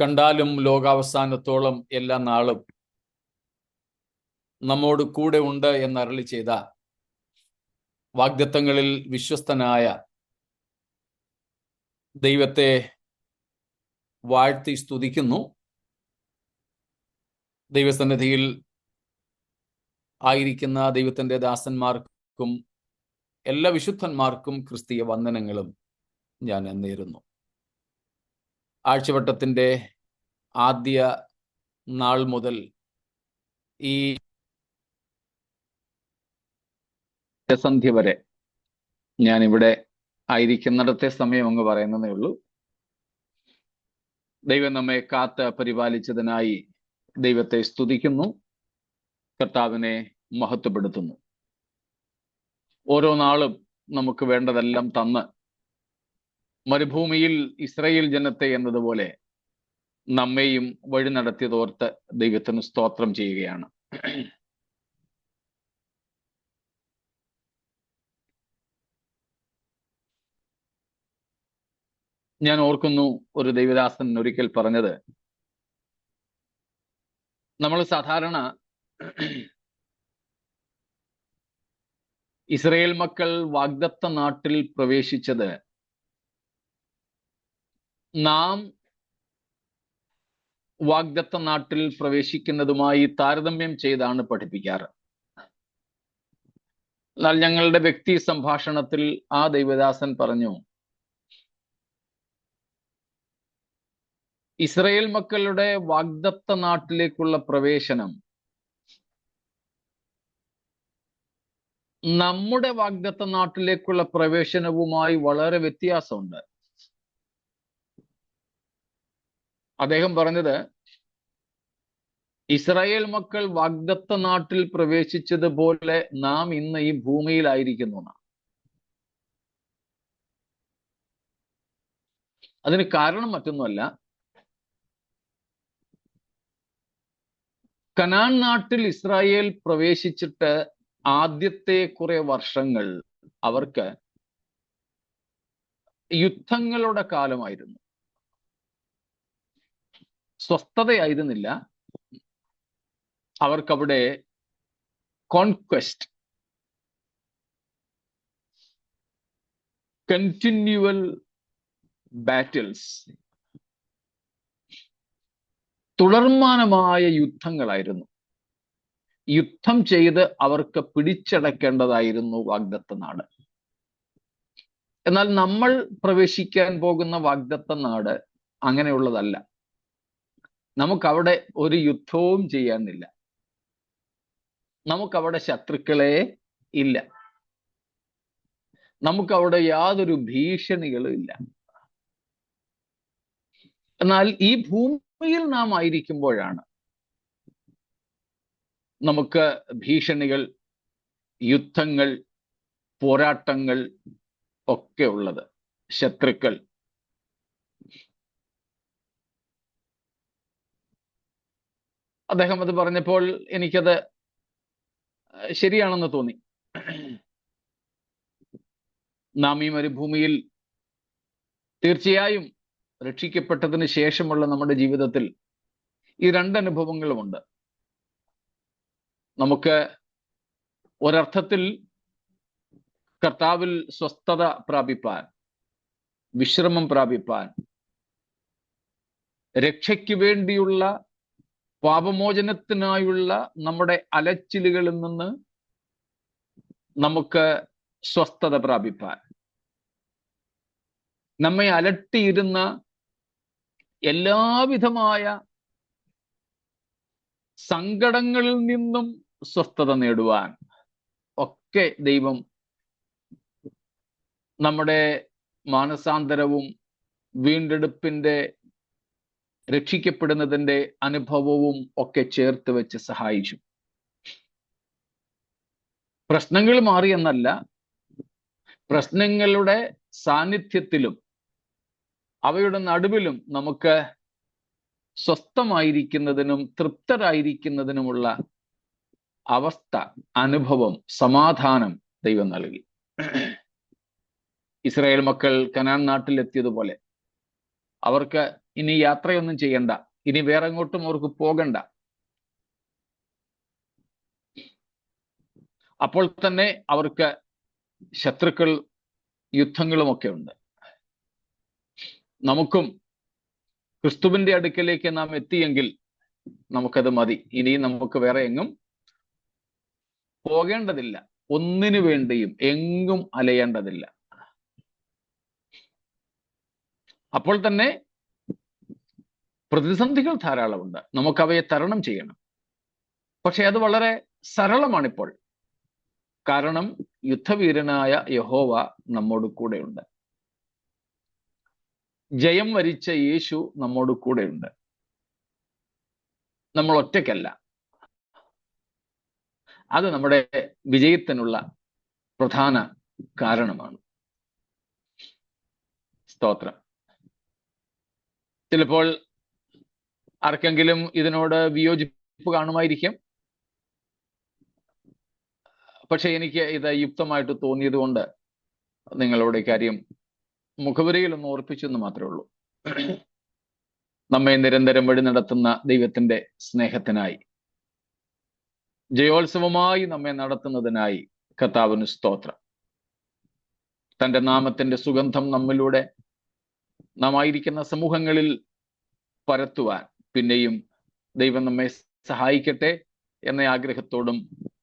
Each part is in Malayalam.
കണ്ടാലും ലോകാവസാനത്തോളം എല്ലാ നാളും നമ്മോട് കൂടെ ഉണ്ട് എന്നരുളി ചെയ്ത വാഗ്ദത്തങ്ങളിൽ വിശ്വസ്തനായ ദൈവത്തെ വാഴ്ത്തി സ്തുതിക്കുന്നു. ദൈവസന്നിധിയിൽ ആയിരിക്കുന്ന ദൈവത്തിൻ്റെ ദാസന്മാർക്കും എല്ലാ വിശുദ്ധന്മാർക്കും ക്രിസ്തീയ വന്ദനങ്ങളും ഞാൻ നേരുന്നു. ആഴ്ചവട്ടത്തിൻ്റെ ആദ്യ നാൾ മുതൽ ഈ സന്ധ്യ വരെ ഞാനിവിടെ ആയിരിക്കുന്നിടത്തെ സമയം അങ്ങ് പറയുന്നതേ ഉള്ളൂ. ദൈവം നമ്മെ കാത്ത് പരിപാലിച്ചതിനായി ദൈവത്തെ സ്തുതിക്കുന്നു, കർത്താവിനെ മഹത്വപ്പെടുത്തുന്നു. ഓരോ നാളും നമുക്ക് വേണ്ടതെല്ലാം തന്ന് മരുഭൂമിയിൽ ഇസ്രായേൽ ജനത്തെ എന്നതുപോലെ നമ്മെയും വഴി നടത്തിയതോർത്ത് ദൈവത്തിന് സ്തോത്രം ചെയ്യുകയാണ്. ഞാൻ ഓർക്കുന്നു, ഒരു ദൈവദാസൻ ഒരിക്കൽ പറഞ്ഞത്, നമ്മൾ സാധാരണ ഇസ്രായേൽ മക്കൾ വാഗ്ദത്ത നാട്ടിൽ പ്രവേശിച്ചത് നാം വാഗ്ദത്ത നാട്ടിൽ പ്രവേശിക്കുന്നതുമായി താരതമ്യം ചെയ്താണ് പഠിപ്പിക്കാറ്. എന്നാൽ ഞങ്ങളുടെ വ്യക്തി സംഭാഷണത്തിൽ ആ ദൈവദാസൻ പറഞ്ഞു, ഇസ്രായേൽ മക്കളുടെ വാഗ്ദത്ത നാട്ടിലേക്കുള്ള പ്രവേശനം നമ്മുടെ വാഗ്ദത്ത നാട്ടിലേക്കുള്ള പ്രവേശനവുമായി വളരെ വ്യത്യാസമുണ്ട്. അദ്ദേഹം പറഞ്ഞത്, ഇസ്രായേൽ മക്കൾ വാഗ്ദത്ത നാട്ടിൽ പ്രവേശിച്ചതുപോലെ നാം ഇന്ന് ഈ ഭൂമിയിലായിരിക്കുന്നു. അതിന് കാരണം മറ്റൊന്നുമല്ല, കനാൻ നാട്ടിൽ ഇസ്രായേൽ പ്രവേശിച്ചിട്ട് ആദ്യത്തെ കുറെ വർഷങ്ങൾ അവർക്ക് യുദ്ധങ്ങളുടെ കാലമായിരുന്നു, സ്വസ്ഥതയായിരുന്നില്ല. അവർക്കവിടെ കോൺക്വസ്റ്റ്, കണ്ടിന്യൂവൽ ബാറ്റിൽസ്, തുടർമാനമായ യുദ്ധങ്ങളായിരുന്നു. യുദ്ധം ചെയ്ത് അവർക്ക് പിടിച്ചടക്കേണ്ടതായിരുന്നു വാഗ്ദത്ത നാട്. എന്നാൽ നമ്മൾ പ്രവേശിക്കാൻ പോകുന്ന വാഗ്ദത്ത നാട് അങ്ങനെയുള്ളതല്ല. നമുക്കവിടെ ഒരു യുദ്ധവും ചെയ്യാനില്ല, നമുക്കവിടെ ശത്രുക്കളെ ഇല്ല, നമുക്കവിടെ യാതൊരു ഭീഷണികളും ഇല്ല. എന്നാൽ ഈ ഭൂമിയിൽ നാം ആയിരിക്കുമ്പോഴാണ് നമുക്ക് ഭീഷണികൾ, യുദ്ധങ്ങൾ, പോരാട്ടങ്ങൾ ഒക്കെ ഉള്ളത്, ശത്രുക്കൾ. അദ്ദേഹം അത് പറഞ്ഞപ്പോൾ എനിക്കത് ശരിയാണെന്ന് തോന്നി. നാം ഈ മരുഭൂമിയിൽ തീർച്ചയായും രക്ഷിക്കപ്പെട്ടതിന് ശേഷമുള്ള നമ്മുടെ ജീവിതത്തിൽ ഈ രണ്ടനുഭവങ്ങളുമുണ്ട്. നമുക്ക് ഒരർത്ഥത്തിൽ കർത്താവിൽ സ്വസ്ഥത പ്രാപിപ്പാൻ, വിശ്രമം പ്രാപിപ്പാൻ, രക്ഷയ്ക്ക് വേണ്ടിയുള്ള പാപമോചനത്തിനായുള്ള നമ്മുടെ അലച്ചിലുകളിൽ നിന്ന് നമുക്ക് സ്വസ്ഥത പ്രാപിപ്പാൻ, നമ്മെ അലട്ടിയിരുന്ന എല്ലാവിധമായ സങ്കടങ്ങളിൽ നിന്നും സ്വസ്ഥത നേടുവാൻ ഒക്കെ ദൈവം നമ്മുടെ മാനസാന്തരവും വീണ്ടെടുപ്പിന്റെ, രക്ഷിക്കപ്പെടുന്നതിൻ്റെ അനുഭവവും ഒക്കെ ചേർത്ത് വെച്ച് സഹായിച്ചു. പ്രശ്നങ്ങൾ മാറിയെന്നല്ല, പ്രശ്നങ്ങളുടെ സാന്നിധ്യത്തിലും അവയുടെ നടുവിലും നമുക്ക് സ്വസ്ഥമായിരിക്കുന്നതിനും തൃപ്തരായിരിക്കുന്നതിനുമുള്ള അവസ്ഥ, അനുഭവം, സമാധാനം ദൈവം നൽകി. ഇസ്രായേൽ മക്കൾ കനാൻ നാട്ടിലെത്തിയതുപോലെ അവർക്ക് ഇനി യാത്രയൊന്നും ചെയ്യണ്ട, ഇനി വേറെ എങ്ങോട്ടും അവർക്ക് പോകണ്ട. അപ്പോൾ തന്നെ അവർക്ക് ശത്രുക്കൾ, യുദ്ധങ്ങളുമൊക്കെ ഉണ്ട്. നമുക്കും ക്രിസ്തുവിന്റെ അടുക്കലേക്ക് നാം എത്തിയെങ്കിൽ നമുക്കത് മതി. ഇനി നമുക്ക് വേറെ എങ്ങും പോകേണ്ടതില്ല, ഒന്നിനു വേണ്ടിയും എങ്ങും അലയേണ്ടതില്ല. അപ്പോൾ തന്നെ പ്രതിസന്ധികൾ ധാരാളമുണ്ട്, നമുക്കവയെ തരണം ചെയ്യണം. പക്ഷെ അത് വളരെ സരളമാണിപ്പോൾ. കാരണം യുദ്ധവീരനായ യഹോവ നമ്മോട് കൂടെയുണ്ട്. ജയം വരിച്ച യേശു നമ്മോട് കൂടെയുണ്ട്. നമ്മൾ ഒറ്റയ്ക്കല്ല. അത് നമ്മുടെ വിജയത്തിനുള്ള പ്രധാന കാരണമാണ്. സ്തോത്രം. ചിലപ്പോൾ ആർക്കെങ്കിലും ഇതിനോട് വിയോജിപ്പ് കാണുമായിരിക്കും. പക്ഷെ എനിക്ക് ഇത് യുക്തമായിട്ട് തോന്നിയത് കൊണ്ട് നിങ്ങളോട് കാര്യം മുഖവരിയിൽ ഒന്ന് ഓർപ്പിച്ചെന്ന് മാത്രമേ ഉള്ളൂ. നമ്മെ നിരന്തരം വഴി നടത്തുന്ന ദൈവത്തിന്റെ സ്നേഹത്തിനായി, ജയോത്സവമായി നമ്മെ നടത്തുന്നതിനായി കർത്താവിന് സ്തോത്രം. തന്റെ നാമത്തിന്റെ സുഗന്ധം നമ്മിലൂടെ നാം ആയിരിക്കുന്ന സമൂഹങ്ങളിൽ പരത്തുവാൻ പിന്നെയും ദൈവം നമ്മെ സഹായിക്കട്ടെ എന്ന ആഗ്രഹത്തോടും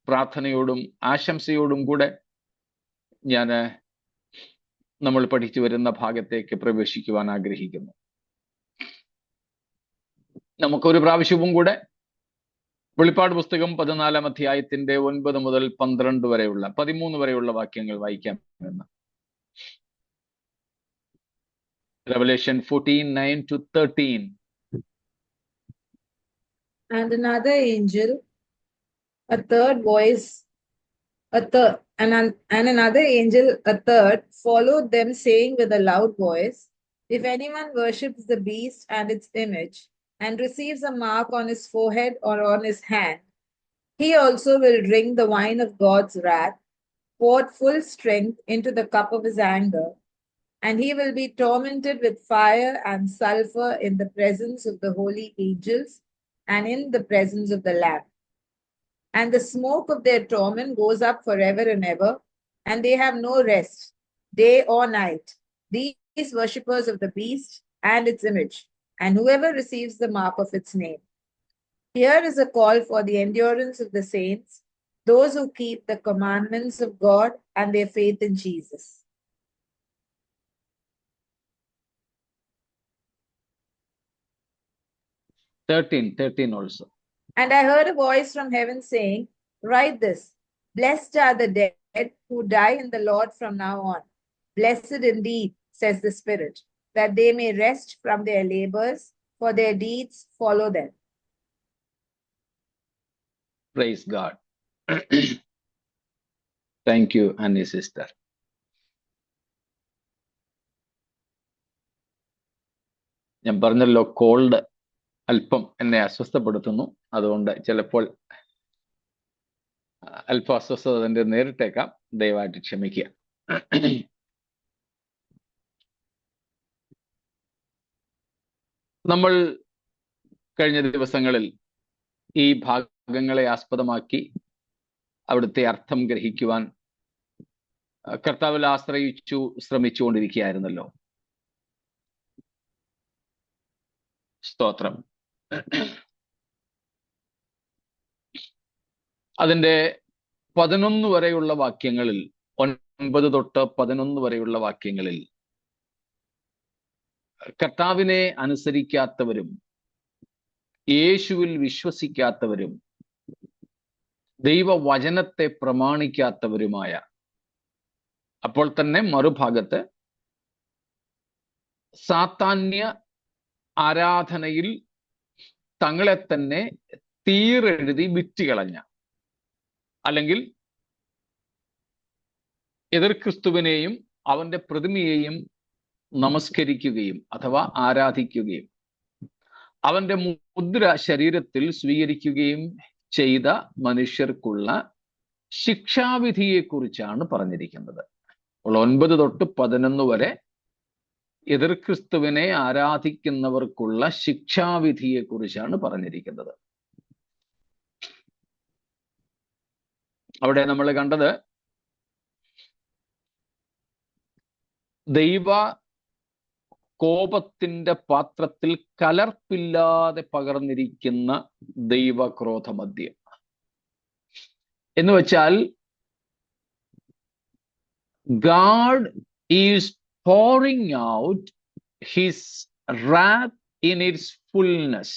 പ്രാർത്ഥനയോടും ആശംസയോടും കൂടെ ഞാൻ നമ്മൾ പഠിച്ചു വരുന്ന ഭാഗത്തേക്ക് പ്രവേശിക്കുവാൻ ആഗ്രഹിക്കുന്നു. നമുക്കൊരു പ്രാവശ്യവും കൂടെ വെളിപ്പാട് പുസ്തകം 14-ാം അധ്യായത്തിന്റെ 9 മുതൽ 12 വരെയുള്ള 13 വരെയുള്ള വാക്യങ്ങൾ വായിക്കാം എന്ന്. Revelation 14:9-13. And another angel, a third voice, and another angel, a third, followed them, saying with a loud voice, if anyone worships the beast and its image, and receives a mark on his forehead or on his hand, he also will drink the wine of God's wrath, poured full strength into the cup of his anger, and he will be tormented with fire and sulfur in the presence of the holy angels and in the presence of the Lamb. And the smoke of their torment goes up forever and ever, and they have no rest, day or night, these worshippers of the beast and its image, and whoever receives the mark of its name. Here is a call for the endurance of the saints, those who keep the commandments of God and their faith in Jesus. Thirteen also. And I heard a voice from heaven saying, write this, blessed are the dead who die in the Lord from now on. Blessed indeed, says the Spirit, that they may rest from their labors, for their deeds follow them. Praise God. Thank you, Annie sister. ഞാൻ പറഞ്ഞല്ലോ, കോൾഡ് അല്പം എന്നെ അസ്വസ്ഥപ്പെടുത്തുന്നു. അതുകൊണ്ട് ചിലപ്പോൾ അല്പം അസ്വസ്ഥത തന്നെ നേരിട്ടേക്കാം. ദയവായിട്ട് ക്ഷമിക്കുക. നമ്മൾ കഴിഞ്ഞ ദിവസങ്ങളിൽ ഈ ഭാഗങ്ങളെ ആസ്പദമാക്കി അവിടുത്തെ അർത്ഥം ഗ്രഹിക്കുവാൻ കർത്താവിൽ ആശ്രയിച്ചു ശ്രമിച്ചുകൊണ്ടിരിക്കുകയായിരുന്നല്ലോ. സ്തോത്രം. അതിന്റെ 11 വരെയുള്ള വാക്യങ്ങളിൽ, 9 തൊട്ട് 11 വരെയുള്ള വാക്യങ്ങളിൽ കർത്താവിനെ അനുസരിക്കാത്തവരും യേശുവിൽ വിശ്വസിക്കാത്തവരും ദൈവവചനത്തെ പ്രമാണിക്കാത്തവരുമായ, അപ്പോൾ തന്നെ മറുഭാഗത്ത് സാത്താന്യ ആരാധനയിൽ തങ്ങളെ തന്നെ തീരെഴുതി വിറ്റുകളഞ്ഞ, അല്ലെങ്കിൽ എതിർ ക്രിസ്തുവിനെയും അവന്റെ പ്രതിമയെയും നമസ്കരിക്കുകയും അഥവാ ആരാധിക്കുകയും അവന്റെ മുദ്ര ശരീരത്തിൽ സ്വീകരിക്കുകയും ചെയ്ത മനുഷ്യർക്കുള്ള ശിക്ഷാവിധിയെക്കുറിച്ചാണ് പറഞ്ഞിരിക്കുന്നത്. അപ്പോൾ 9 തൊട്ട് 11 വരെ എതിർ ക്രിസ്തുവിനെ ആരാധിക്കുന്നവർക്കുള്ള ശിക്ഷാവിധിയെ കുറിച്ചാണ് പറഞ്ഞിരിക്കുന്നത്. അവിടെ നമ്മൾ കണ്ടത് ദൈവ കോപത്തിന്റെ പാത്രത്തിൽ കലർപ്പില്ലാതെ പകർന്നിരിക്കുന്ന ദൈവക്രോധമദ്യം എന്ന് വെച്ചാൽ God is pouring out his wrath in its fullness,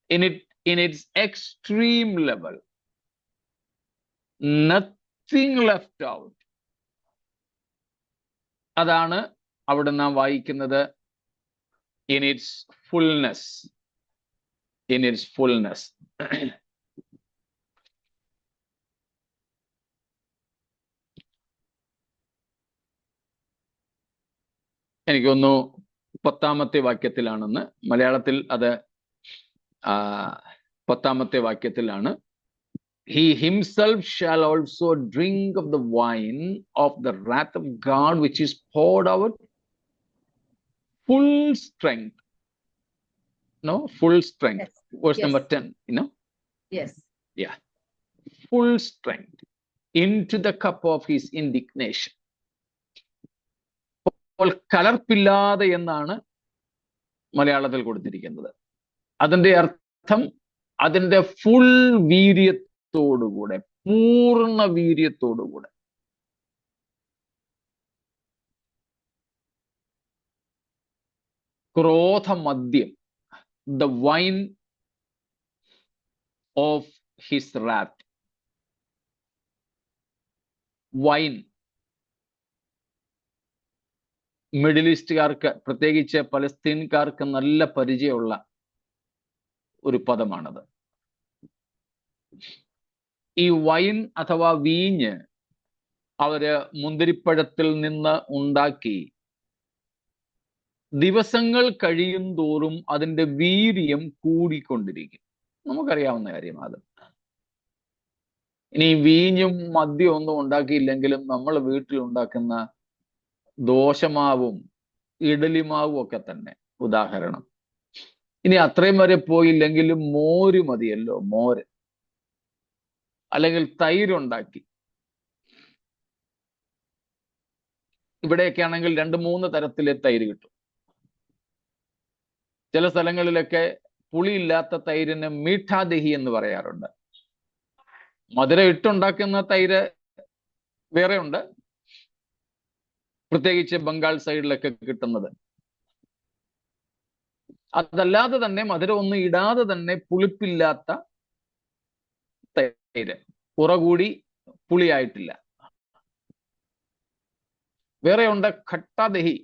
in its extreme level, nothing left out. അതാണ് അവിടെ നാം വായിക്കുന്നത്, in its fullness, in its fullness. എനിക്ക് തോന്നുന്നു 10ാമത്തെ വാക്യത്തിലാണെന്ന്, മലയാളത്തിൽ അത് 10ാമത്തെ വാക്യത്തിലാണ്. He himself shall also drink of the wine of the wrath of God, which is poured out full strength. No, full strength. Yes. Verse Yes. number 10, Yes. Yeah. Full strength into the cup of his indignation. അപ്പോൾ കലർപ്പില്ലാതെ എന്നാണ് മലയാളത്തിൽ കൊടുത്തിരിക്കുന്നത്. അതിന്റെ അർത്ഥം അതിന്റെ ഫുൾ വീര്യത്തോടുകൂടെ, പൂർണ്ണ വീര്യത്തോടുകൂടെ. ക്രോധമദ്യം, the wine of his wrath. Wine middle ഈസ്റ്റുകാർക്ക്, പ്രത്യേകിച്ച് പലസ്തീൻകാർക്ക് നല്ല പരിചയമുള്ള ഒരു പദമാണത്. ഈ വൈൻ അഥവാ വീഞ്ഞ് അവര് മുന്തിരിപ്പഴത്തിൽ നിന്ന് ഉണ്ടാക്കി ദിവസങ്ങൾ കഴിയും തോറും അതിന്റെ വീര്യം കൂടിക്കൊണ്ടിരിക്കും. നമുക്കറിയാവുന്ന കാര്യമാണ്. ഇനി വീഞ്ഞും മദ്യവും ഒന്നും ഉണ്ടാക്കിയില്ലെങ്കിലും നമ്മൾ വീട്ടിൽ ഉണ്ടാക്കുന്ന ദോശമാവും ഇഡലിമാവും ഒക്കെ തന്നെ ഉദാഹരണം. ഇനി അത്രയും വരെ പോയില്ലെങ്കിലും മോര് മതിയല്ലോ, മോര് അല്ലെങ്കിൽ തൈരുണ്ടാക്കി. ഇവിടെയൊക്കെ ആണെങ്കിൽ 2-3 തരത്തിലെ തൈര് കിട്ടും. ചില സ്ഥലങ്ങളിലൊക്കെ പുളിയില്ലാത്ത തൈരിന് മീഠാദഹി എന്ന് പറയാറുണ്ട്. മധുരം ഇട്ടുണ്ടാക്കുന്ന തൈര് വേറെ ഉണ്ട്, പ്രത്യേകിച്ച് ബംഗാൾ സൈഡിലൊക്കെ കിട്ടുന്നത്. അതല്ലാതെ തന്നെ മധുരം ഒന്നും ഇടാതെ തന്നെ പുളിപ്പില്ലാത്ത തൈര്, ഉറകൂടി പുളിയായിട്ടില്ല. വേറെ ഉണ്ട് ഖട്ടാദഹി,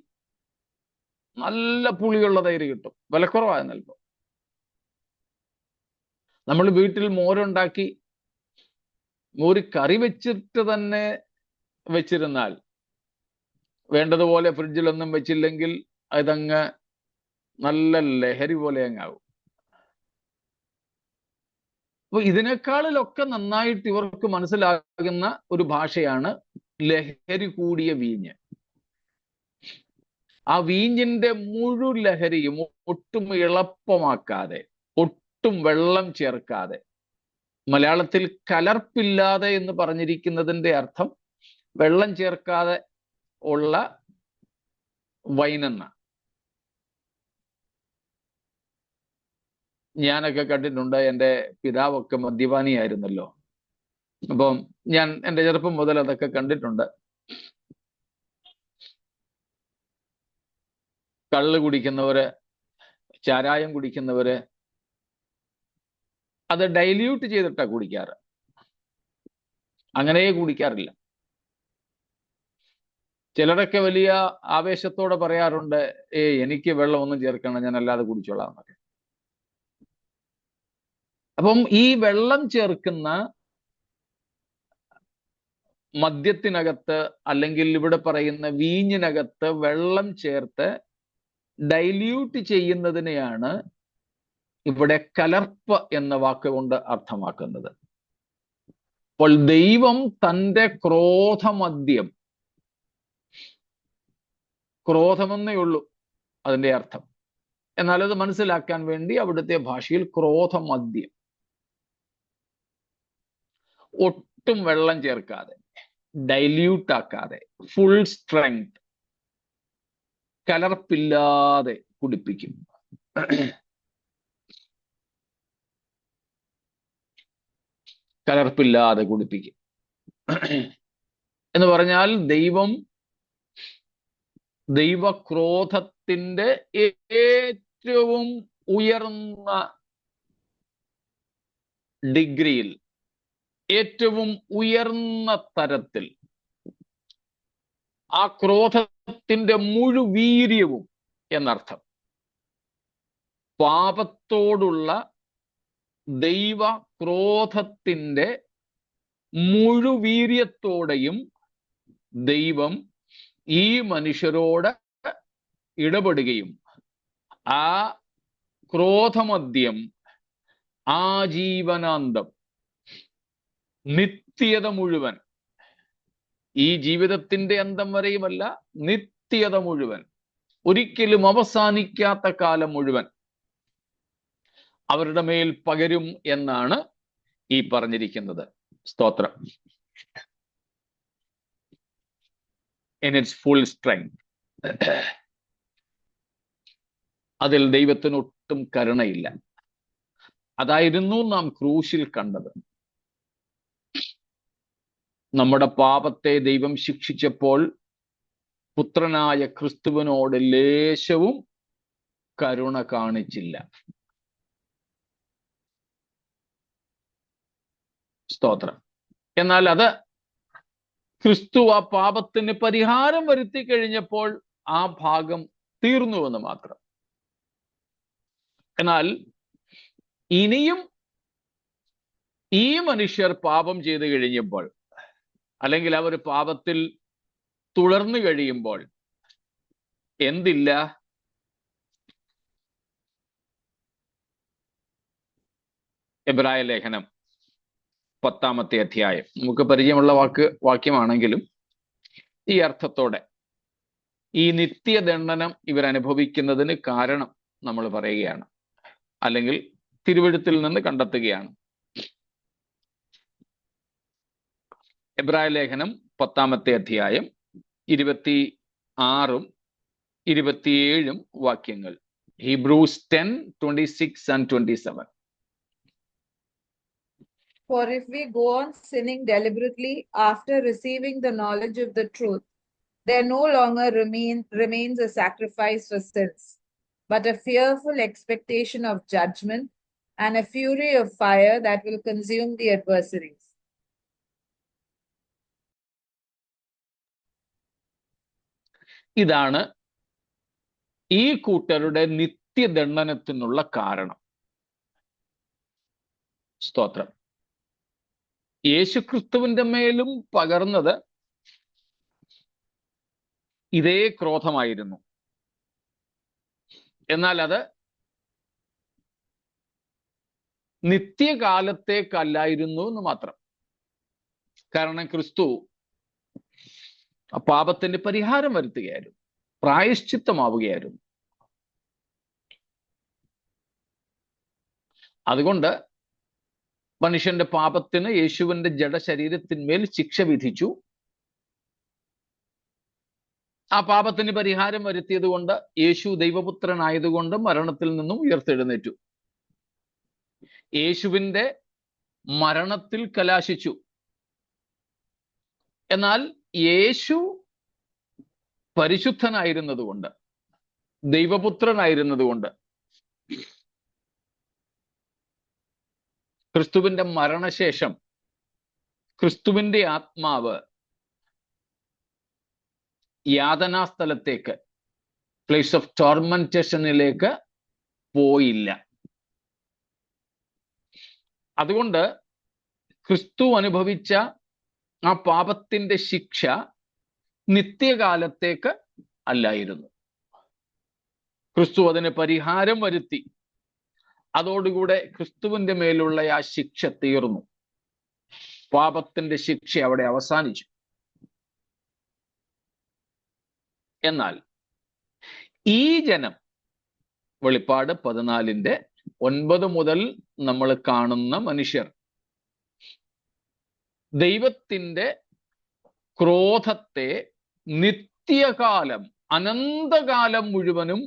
നല്ല പുളിയുള്ള തൈര് കിട്ടും, വിലക്കുറവായ നൽകും. നമ്മൾ വീട്ടിൽ മോരുണ്ടാക്കി മോര് കറി വെച്ചിട്ട് തന്നെ വെച്ചിരുന്നാൽ, വേണ്ടതുപോലെ ഫ്രിഡ്ജിലൊന്നും വെച്ചില്ലെങ്കിൽ അതങ്ങ് നല്ല ലഹരി പോലെ അങ്ങാവും. അപ്പൊ ഇതിനേക്കാളിലൊക്കെ നന്നായിട്ട് ഇവർക്ക് മനസ്സിലാകുന്ന ഒരു ഭാഷയാണ് ലഹരി കൂടിയ വീഞ്ഞ്. ആ വീഞ്ഞിന്റെ മുഴുവൻ ലഹരിയും ഒട്ടും എളുപ്പമാക്കാതെ, ഒട്ടും വെള്ളം ചേർക്കാതെ, മലയാളത്തിൽ കലർപ്പില്ലാതെ എന്ന് പറഞ്ഞിരിക്കുന്നതിന്റെ അർത്ഥം വെള്ളം ചേർക്കാതെ ഉള്ള വൈനെന്ന. ഞാനൊക്കെ കണ്ടിട്ടുണ്ട്, എൻ്റെ പിതാവൊക്കെ മദ്യപാനിയായിരുന്നല്ലോ. അപ്പം ഞാൻ എൻ്റെ ചെറുപ്പം മുതൽ അതൊക്കെ കണ്ടിട്ടുണ്ട്. കള്ള് കുടിക്കുന്നവര്, ചാരായം കുടിക്കുന്നവര് അത് ഡൈല്യൂട്ട് ചെയ്തിട്ടാ കുടിക്കാറ്, അങ്ങനെ കുടിക്കാറില്ല. ചിലരൊക്കെ വലിയ ആവേശത്തോടെ പറയാറുണ്ട്, എനിക്ക് വെള്ളം ഒന്നും ചേർക്കണം, ഞാൻ അല്ലാതെ കുടിച്ചോളാം എന്നൊക്കെ. അപ്പം ഈ വെള്ളം ചേർക്കുന്ന മദ്യത്തിനകത്ത്, അല്ലെങ്കിൽ ഇവിടെ പറയുന്ന വീഞ്ഞിനകത്ത് വെള്ളം ചേർത്ത് ഡൈല്യൂട്ട് ചെയ്യുന്നതിനെയാണ് ഇവിടെ കലർപ്പ് എന്ന വാക്കുകൊണ്ട് അർത്ഥമാക്കുന്നത്. അപ്പോൾ ദൈവം തൻ്റെ ക്രോധമദ്യം ക്രോധമെന്നേ ഉള്ളൂ അതിന്റെ അർത്ഥം. എന്നാൽ അത് മനസ്സിലാക്കാൻ വേണ്ടി അവിടുത്തെ ഭാഷയിൽ ക്രോധമദ്യം, ഒട്ടും വെള്ളം ചേർക്കാതെ, ഡൈല്യൂട്ട് ആക്കാതെ, ഫുൾ സ്ട്രെങ്ത്, കലർപ്പില്ലാതെ കുടിപ്പിക്കും. കലർപ്പില്ലാതെ കുടിപ്പിക്കും എന്ന് പറഞ്ഞാൽ ദൈവക്രോധത്തിന്റെ ഏറ്റവും ഉയർന്ന ഡിഗ്രിയിൽ, ഏറ്റവും ഉയർന്ന തരത്തിൽ ആ ക്രോധത്തിന്റെ മുഴുവീര്യവും എന്നർത്ഥം, പാപത്തോടുള്ള ദൈവക്രോധത്തിന്റെ മുഴുവീര്യത്തോടെയും ദൈവം ഈ മനുഷ്യരോട് ഇടപെടുകയും ആ ക്രോധമദ്യം ആജീവനാന്തം, നിത്യത മുഴുവൻ, ഈ ജീവിതത്തിന്റെ അന്തം വരെയുമല്ല, നിത്യത മുഴുവൻ, ഒരിക്കലും അവസാനിക്കാത്ത കാലം മുഴുവൻ അവരുടെ മേൽ പകരും എന്നാണ് ഈ പറഞ്ഞിരിക്കുന്നത്. സ്തോത്രം. In its full strength. അതിൽ ദൈവത്തിന് ഒട്ടും കരുണയില്ല. അതായിരുന്നു നാം ക്രൂശിൽ കണ്ടത്. നമ്മുടെ പാപത്തെ ദൈവം ശിക്ഷിച്ചപ്പോൾ പുത്രനായ ക്രിസ്തുവിനോട് ലേശവും കരുണ കാണിച്ചില്ല. സ്തോത്രം. എന്നാൽ അത് ക്രിസ്തു ആ പാപത്തിന് പരിഹാരം വരുത്തി കഴിഞ്ഞപ്പോൾ ആ ഭാഗം തീർന്നുവെന്ന് മാത്രം. എന്നാൽ ഇനിയും ഈ മനുഷ്യർ പാപം ചെയ്തു കഴിഞ്ഞപ്പോൾ, അല്ലെങ്കിൽ അവർ പാപത്തിൽ തുടർന്നു കഴിയുമ്പോൾ എന്തില്ല? എബ്രായ ലേഖനം 10-ാമത്തെ അധ്യായം, നമുക്ക് പരിചയമുള്ള വാക്യമാണെങ്കിലും ഈ അർത്ഥത്തോടെ ഈ നിത്യദണ്ഡനം ഇവരനുഭവിക്കുന്നതിന് കാരണം നമ്മൾ പറയുകയാണ്, അല്ലെങ്കിൽ തിരുവെഴുത്തിൽ നിന്ന് കണ്ടെത്തുകയാണ്. എബ്രായ ലേഖനം 10-ാമത്തെ അധ്യായം 26-ഉം 27-ഉം വാക്യങ്ങൾ. Hebrews 10:26 and 27. For if we go on sinning deliberately after receiving the knowledge of the truth, there no longer remains a sacrifice for sins, but a fearful expectation of judgment and a fury of fire that will consume the adversaries. ഇതാണ് ഈ കൂട്ടരുടെ നിത്യദണ്ഡനത്തിനുള്ള കാരണം. സ്തോത്രം. യേശുക്രിസ്തുവിന്റെ മേലും പകർന്നത് ഇതേ ക്രോധമായിരുന്നു. എന്നാൽ അത് നിത്യകാലത്തേക്കല്ലായിരുന്നു എന്ന് മാത്രം. കാരണം ക്രിസ്തു പാപത്തിന്റെ പരിഹാരം വരുത്തുകയായിരുന്നു, പ്രായശ്ചിത്തമാവുകയായിരുന്നു. അതുകൊണ്ട് മനുഷ്യന്റെ പാപത്തിന് യേശുവിന്റെ ജഡശരീരത്തിന്മേൽ ശിക്ഷ വിധിച്ചു. ആ പാപത്തിന് പരിഹാരം വരുത്തിയത് കൊണ്ട് യേശു ദൈവപുത്രനായതുകൊണ്ട് മരണത്തിൽ നിന്നും ഉയർത്തെഴുന്നേറ്റു. യേശുവിന്റെ മരണത്തിൽ കലാശിച്ചു. എന്നാൽ യേശു പരിശുദ്ധനായിരുന്നതുകൊണ്ട്, ദൈവപുത്രനായിരുന്നതുകൊണ്ട് ക്രിസ്തുവിന്റെ മരണശേഷം ക്രിസ്തുവിന്റെ ആത്മാവ് യാതനാസ്ഥലത്തേക്ക്, പ്ലേസ് ഓഫ് ടോർമെന്റേഷനിലേക്ക് പോയില്ല. അതുകൊണ്ട് ക്രിസ്തു അനുഭവിച്ച ആ പാപത്തിന്റെ ശിക്ഷ നിത്യകാലത്തേക്ക് അല്ലായിരുന്നു. ക്രിസ്തു അതിന് പരിഹാരം വരുത്തി. അതോടുകൂടെ ക്രിസ്തുവിന്റെ മേലുള്ള ആ ശിക്ഷ തീർന്നു. പാപത്തിന്റെ ശിക്ഷ അവിടെ അവസാനിച്ചു. എന്നാൽ ഈ ജനം, വെളിപ്പാട് 14:9 മുതൽ നമ്മൾ കാണുന്ന മനുഷ്യർ ദൈവത്തിന്റെ ക്രോധത്തെ നിത്യകാലം, അനന്തകാലം മുഴുവനും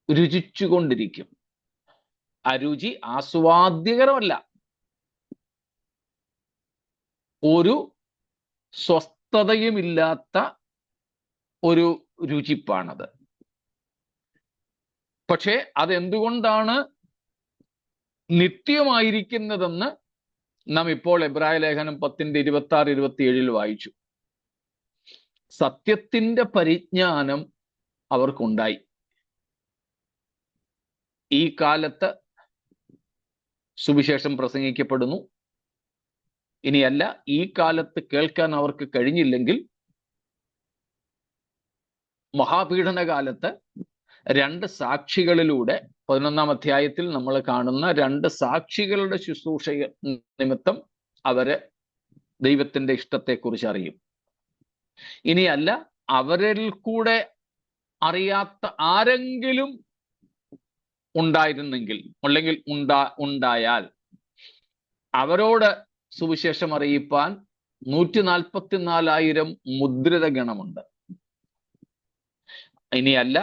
രുചിച്ചുകൊണ്ടിരിക്കും. ആ രുചി ആസ്വാദ്യകരമല്ല, ഒരു സ്വസ്ഥതയുമില്ലാത്ത ഒരു രുചിപ്പാണത്. പക്ഷേ അതെന്തുകൊണ്ടാണ് നിത്യമായിരിക്കുന്നതെന്ന് നാം ഇപ്പോൾ എബ്രായ ലേഖനം 10:26-27 വായിച്ചു. സത്യത്തിന്റെ പരിജ്ഞാനം അവർക്കുണ്ടായി. ഈ കാലത്ത് സുവിശേഷം പ്രസംഗിക്കപ്പെടുന്നു. ഇനിയല്ല, ഈ കാലത്ത് കേൾക്കാൻ അവർക്ക് കഴിഞ്ഞില്ലെങ്കിൽ മഹാപീഡന കാലത്ത് 2 സാക്ഷികളിലൂടെ 11-ാം അധ്യായത്തിൽ നമ്മൾ കാണുന്ന 2 സാക്ഷികളുടെ ശുശ്രൂഷ നിമിത്തം അവര് ദൈവത്തിന്റെ ഇഷ്ടത്തെക്കുറിച്ച് അറിയും. ഇനിയല്ല, അവരിൽ കൂടെ അറിയാത്ത ആരെങ്കിലും ഉണ്ടായിരുന്നെങ്കിൽ, അല്ലെങ്കിൽ ഉണ്ടായാൽ അവരോട് സുവിശേഷം അറിയിപ്പാൻ 144,000 മുദ്രിത ഗണമുണ്ട്. ഇനിയല്ല,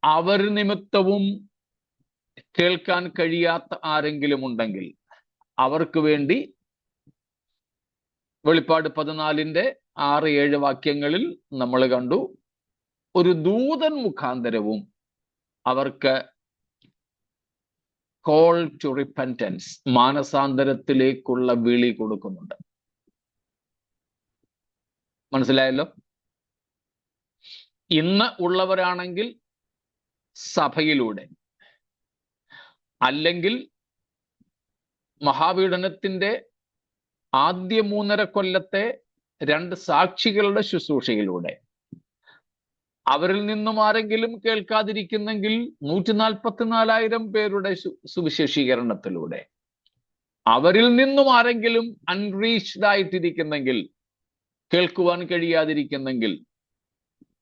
അവർ നിമിത്തവും കേൾക്കാൻ കഴിയാത്ത ആരെങ്കിലും ഉണ്ടെങ്കിൽ അവർക്ക് വേണ്ടി വെളിപ്പാട് 14:6-7 വാക്യങ്ങളിൽ നമ്മൾ കണ്ടു, ഒരു ദൂതൻ മുഖാന്തരവും അവർക്ക് കോൾ ടു റിപ്പൻറ്റൻസ്, മാനസാന്തരത്തിലേക്കുള്ള വിളി കൊടുക്കുന്നുണ്ട്. മനസ്സിലായല്ലോ? ഇന്ന് ഉള്ളവരാണെങ്കിൽ സഭയിലൂടെ, അല്ലെങ്കിൽ മഹാപീഡനത്തിന്റെ ആദ്യ 3.5 കൊല്ലത്തെ 2 സാക്ഷികളുടെ ശുശ്രൂഷയിലൂടെ, അവരിൽ നിന്നും ആരെങ്കിലും കേൾക്കാതിരിക്കുന്നെങ്കിൽ 144,000 പേരുടെ സുവിശേഷീകരണത്തിലൂടെ, അവരിൽ നിന്നും ആരെങ്കിലും അൺറീച്ച്ഡ് ആയിട്ടിരിക്കുന്നെങ്കിൽ, കേൾക്കുവാൻ കഴിയാതിരിക്കുന്നെങ്കിൽ,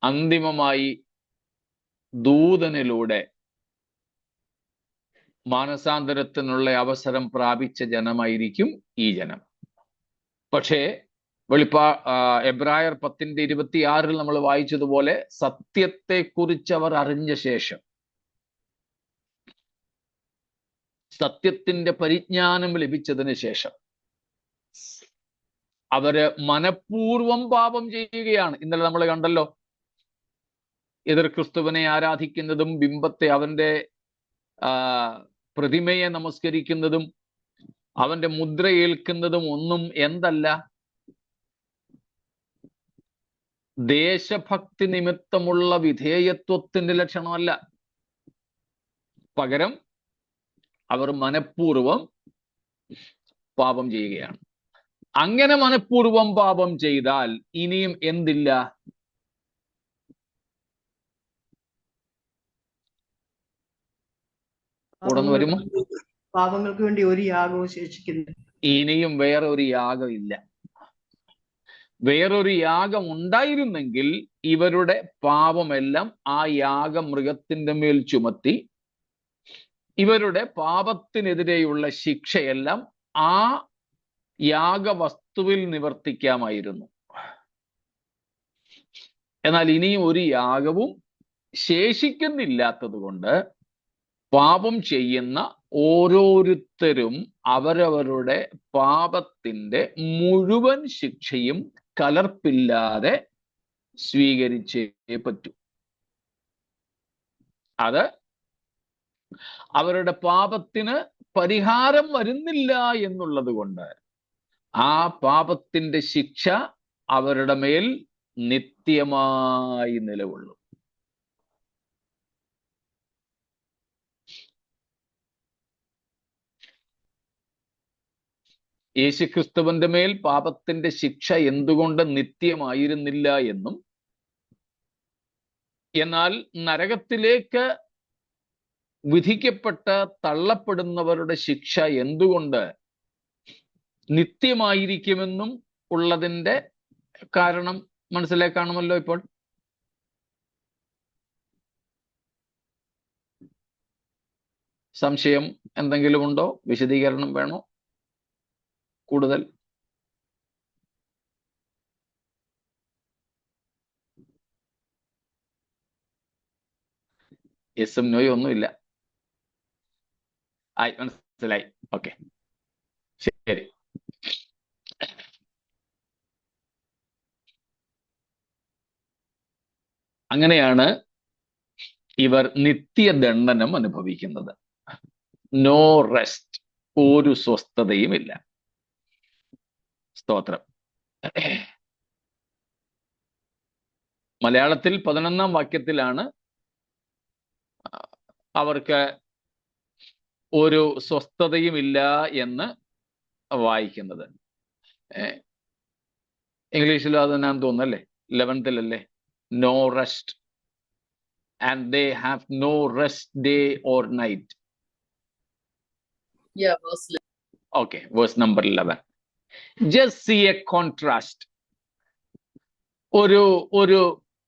അന്തിമമായി ദൂതനിലൂടെ മാനസാന്തരത്തിനുള്ള അവസരം പ്രാപിച്ച ജനമായിരിക്കും ഈ ജനം. പക്ഷേ എബ്രായർ 10:26 നമ്മൾ വായിച്ചതുപോലെ, സത്യത്തെക്കുറിച്ച് അവർ അറിഞ്ഞ ശേഷം, സത്യത്തിന്റെ പരിജ്ഞാനം ലഭിച്ചതിന് ശേഷം അവര് മനഃപൂർവം പാപം ചെയ്യുകയാണ്. ഇന്നലെ നമ്മൾ കണ്ടല്ലോ, എതിർ ക്രിസ്തുവിനെ ആരാധിക്കുന്നതും ബിംബത്തെ, അവന്റെ പ്രതിമയെ നമസ്കരിക്കുന്നതും അവന്റെ മുദ്ര ഏൽക്കുന്നതും ഒന്നും എന്തല്ല, ദേശഭക്തി നിമിത്തമുള്ള വിധേയത്വത്തിന്റെ ലക്ഷണമല്ല. പകരം അവർ മനഃപൂർവം പാപം ചെയ്യുകയാണ്. അങ്ങനെ മനഃപൂർവം പാപം ചെയ്താൽ ഇനിയും എന്തില്ല? ഉടന്നു വരുമോ? പാപങ്ങൾക്ക് വേണ്ടി ഒരു യാഗവും ശേഷിക്കുന്നു. ഇനിയും വേറെ ഒരു യാഗം ഇല്ല. വേറൊരു യാഗം ഉണ്ടായിരുന്നെങ്കിൽ ഇവരുടെ പാപമെല്ലാം ആ യാഗമൃഗത്തിന്റെ മേൽ ചുമത്തി, ഇവരുടെ പാപത്തിനെതിരെയുള്ള ശിക്ഷയെല്ലാം ആ യാഗവസ്തുവിൽ നിവർത്തിക്കാമായിരുന്നു. എന്നാൽ ഇനിയും ഒരു യാഗവും ശേഷിക്കുന്നില്ലാത്തത് കൊണ്ട് പാപം ചെയ്യുന്ന ഓരോരുത്തരും അവരവരുടെ പാപത്തിന്റെ മുഴുവൻ ശിക്ഷയും കലർപ്പില്ലാതെ സ്വീകരിച്ചേ പറ്റൂ. അത് അവരുടെ പാപത്തിന് പരിഹാരം വരുന്നില്ല എന്നുള്ളത് കൊണ്ട് ആ പാപത്തിന്റെ ശിക്ഷ അവരുടെ മേൽ നിത്യമായി നിലകൊള്ളും. യേശുക്രിസ്തുവിന്റെ മേൽ പാപത്തിന്റെ ശിക്ഷ എന്തുകൊണ്ട് നിത്യമായിരുന്നില്ല എന്നും, എന്നാൽ നരകത്തിലേക്ക് വിധിക്കപ്പെട്ട് തള്ളപ്പെടുന്നവരുടെ ശിക്ഷ എന്തുകൊണ്ട് നിത്യമായിരിക്കുമെന്നും ഉള്ളതിന്റെ കാരണം മനസ്സിലാക്കാണമല്ലോ ഇപ്പോൾ. സംശയം എന്തെങ്കിലും ഉണ്ടോ? വിശദീകരണം വേണോ കൂടുതൽ? യെസും നോയും ഒന്നുമില്ല. ആയി, മനസ്സിലായി. ഓക്കെ, ശരി. അങ്ങനെയാണ് ഇവർ നിത്യദണ്ഡനം അനുഭവിക്കുന്നത്. നോ റെസ്റ്റ്, ഒരു സ്വസ്ഥതയുമില്ല. സ്തോത്രം. മലയാളത്തിൽ 11-ാം വാക്യത്തിലാണ് അവർക്ക് ഒരു സ്വസ്ഥതയുമില്ല എന്ന് വായിക്കുന്നത്. ഇംഗ്ലീഷിലും അത് ഞാൻ തോന്നുന്നല്ലേ, 11th no rest, and they have no rest day or night. Okay, verse number 11. Just see a contrast. ഒരു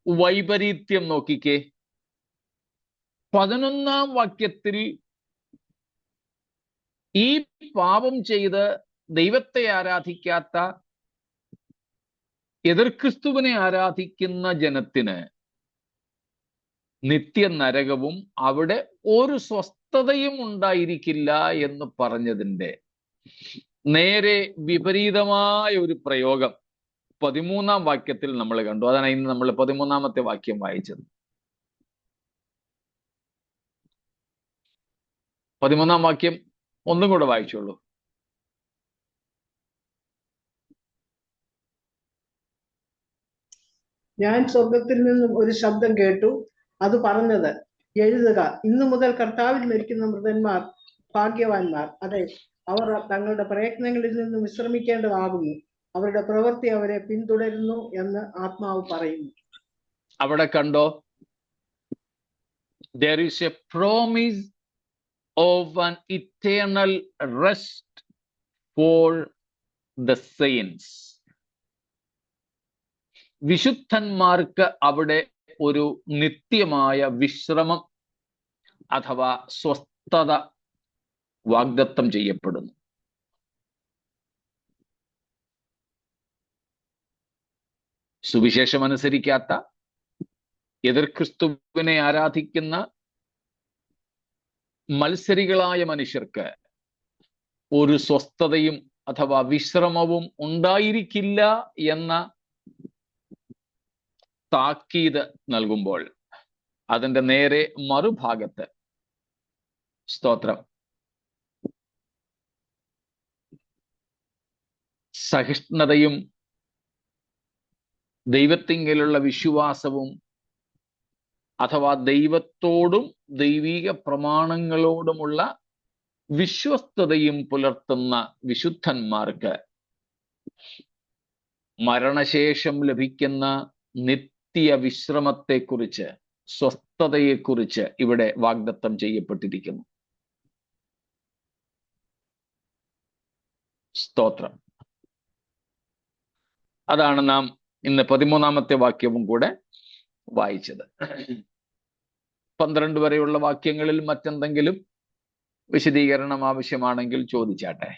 വൈപരീത്യം നോക്കിക്കേ. 11-ാം വാക്യത്തിൽ ഈ പാപം ചെയ്ത് ദൈവത്തെ ആരാധിക്കാത്ത, എതിർ ക്രിസ്തുവിനെ ആരാധിക്കുന്ന ജനത്തിന് നിത്യനരകവും അവിടെ ഒരു സ്വസ്ഥതയും ഉണ്ടായിരിക്കില്ല എന്ന് പറഞ്ഞതിൻ്റെ നേരെ വിപരീതമായ ഒരു പ്രയോഗം 13-ാം വാക്യത്തിൽ നമ്മൾ കണ്ടു. അതാണ് ഇന്ന് നമ്മൾ 13-ാമത്തെ വാക്യം വായിച്ചത്. 13-ാം വാക്യം ഒന്നും കൂടെ വായിച്ചോളൂ. ഞാൻ സ്വർഗത്തിൽ നിന്നും ഒരു ശബ്ദം കേട്ടു. അത് പറഞ്ഞത്, എഴുതുക, ഇന്നു മുതൽ കർത്താവിൽ മരിക്കുന്ന മൃതന്മാർ ഭാഗ്യവാന്മാർ. അതെ, അവർ തങ്ങളുടെ പ്രയത്നങ്ങളിൽ നിന്നും വിശ്രമിക്കേണ്ടതാകുന്നു. അവരുടെ പ്രവൃത്തി അവരെ പിന്തുടരുന്നു എന്ന് ആത്മാവ് പറയുന്നു. അവിടെ കണ്ടോ, there is a promise of an eternal rest for the saints. വിശുദ്ധന്മാർക്ക് അവിടെ ഒരു നിത്യമായ വിശ്രമം അഥവാ സ്വസ്ഥത വാഗ്ദത്തം ചെയ്യപ്പെടുന്നു. സുവിശേഷം അനുസരിക്കാത്ത, എതിർ ക്രിസ്തുവിനെ ആരാധിക്കുന്ന മത്സരികളായ മനുഷ്യർക്ക് ഒരു സ്വസ്ഥതയും അഥവാ വിശ്രമവും ഉണ്ടായിരിക്കില്ല എന്ന താക്കീത് നൽകുമ്പോൾ അതിൻ്റെ നേരെ മറുഭാഗത്ത്, സ്തോത്രം, സഹിഷ്ണുതയും ദൈവത്തിങ്കലുള്ള വിശ്വാസവും അഥവാ ദൈവത്തോടും ദൈവിക പ്രമാണങ്ങളോടുമുള്ള വിശ്വസ്തതയും പുലർത്തുന്ന വിശുദ്ധന്മാർക്ക് മരണശേഷം ലഭിക്കുന്ന നിത്യ വിശ്രമത്തെക്കുറിച്ച്, സ്വസ്ഥതയെക്കുറിച്ച് ഇവിടെ വാഗ്ദത്തം ചെയ്യപ്പെട്ടിരിക്കുന്നു. സ്തോത്രം. അതാണ് നാം ഇന്ന് 13-ാമത്തെ വാക്യവും കൂടെ വായിച്ചത്. 12 വരെയുള്ള വാക്യങ്ങളിൽ മറ്റെന്തെങ്കിലും വിശദീകരണം ആവശ്യമാണെങ്കിൽ ചോദിച്ചാട്ടെ.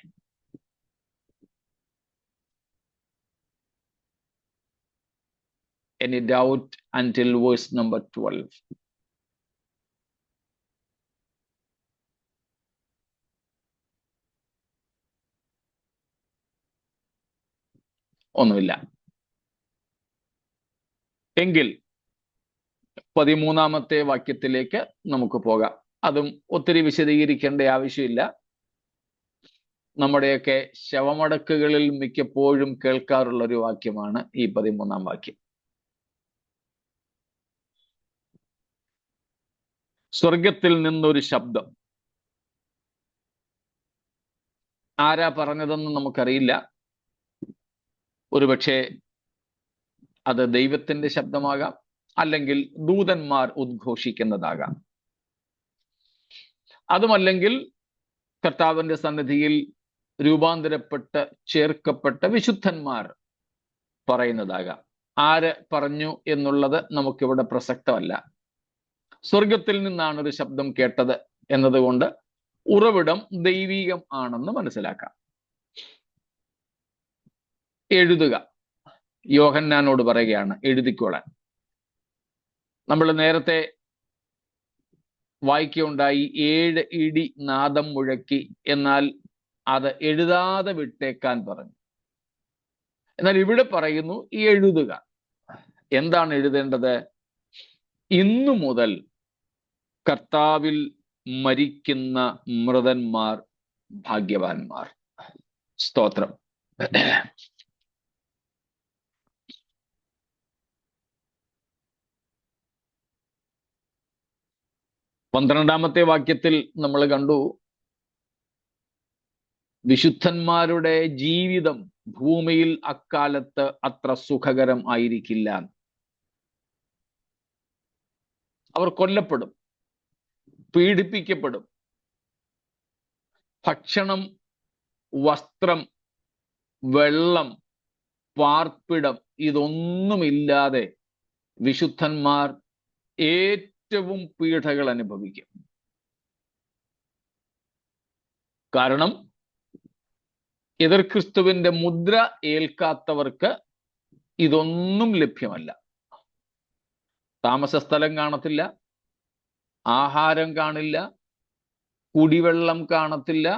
Any doubt until verse number 12? ഒന്നുമില്ല. എങ്കിൽ 13-ാമത്തെ വാക്യത്തിലേക്ക് നമുക്ക് പോകാം. അതും ഒത്തിരി വിശദീകരിക്കേണ്ട ആവശ്യമില്ല. നമ്മുടെയൊക്കെ ശവമടക്കുകളിൽ മിക്കപ്പോഴും കേൾക്കാറുള്ള ഒരു വാക്യമാണ് ഈ 13-ാം വാക്യം. സ്വർഗത്തിൽ നിന്നൊരു ശബ്ദം. ആരാ പറഞ്ഞതെന്ന് നമുക്കറിയില്ല. ഒരുപക്ഷെ അത് ദൈവത്തിന്റെ ശബ്ദമാകാം, അല്ലെങ്കിൽ ദൂതന്മാർ ഉദ്ഘോഷിക്കുന്നതാകാം. അതുമല്ലെങ്കിൽ കർത്താവിന്റെ സന്നിധിയിൽ രൂപാന്തരപ്പെട്ട് ചേർക്കപ്പെട്ട വിശുദ്ധന്മാർ പറയുന്നതാകാം. ആര് പറഞ്ഞു എന്നുള്ളത് നമുക്കിവിടെ പ്രസക്തമല്ല. സ്വർഗത്തിൽ നിന്നാണ് ഒരു ശബ്ദം കേട്ടത് എന്നതുകൊണ്ട് ഉറവിടം ദൈവികം ആണെന്ന് മനസ്സിലാക്കാം. എഴുതുക. യോഹന്നാനോട് പറയുകയാണ് എഴുതിക്കോളാൻ. നമ്മൾ നേരത്തെ വായിക്കുകയുണ്ടായി 7 ഇടി നാദം മുഴക്കി, എന്നാൽ അത് എഴുതാതെ വിട്ടേക്കാൻ പറഞ്ഞു. എന്നാൽ ഇവിടെ പറയുന്നു എഴുതുക. എന്താണ് എഴുതേണ്ടത്? ഇന്നു മുതൽ കർത്താവിൽ മരിക്കുന്ന മൃതന്മാർ ഭാഗ്യവാന്മാർ. സ്തോത്രം. 12-ാമത്തെ വാക്യത്തിൽ നമ്മൾ കണ്ടു, വിശുദ്ധന്മാരുടെ ജീവിതം ഭൂമിയിൽ അക്കാലത്ത് അത്ര സുഖകരം ആയിരിക്കില്ല. അവർ കൊല്ലപ്പെടും, പീഡിപ്പിക്കപ്പെടും. ഭക്ഷണം, വസ്ത്രം, വെള്ളം, പാർപ്പിടം ഇതൊന്നുമില്ലാതെ വിശുദ്ധന്മാർ ഏറ്റവും പീഡകൾ അനുഭവിക്കും. കാരണം എതിർ ക്രിസ്തുവിന്റെ മുദ്ര ഏൽക്കാത്തവർക്ക് ഇതൊന്നും ലഭ്യമല്ല. താമസ സ്ഥലം കാണത്തില്ല, ആഹാരം കാണില്ല, കുടിവെള്ളം കാണത്തില്ല,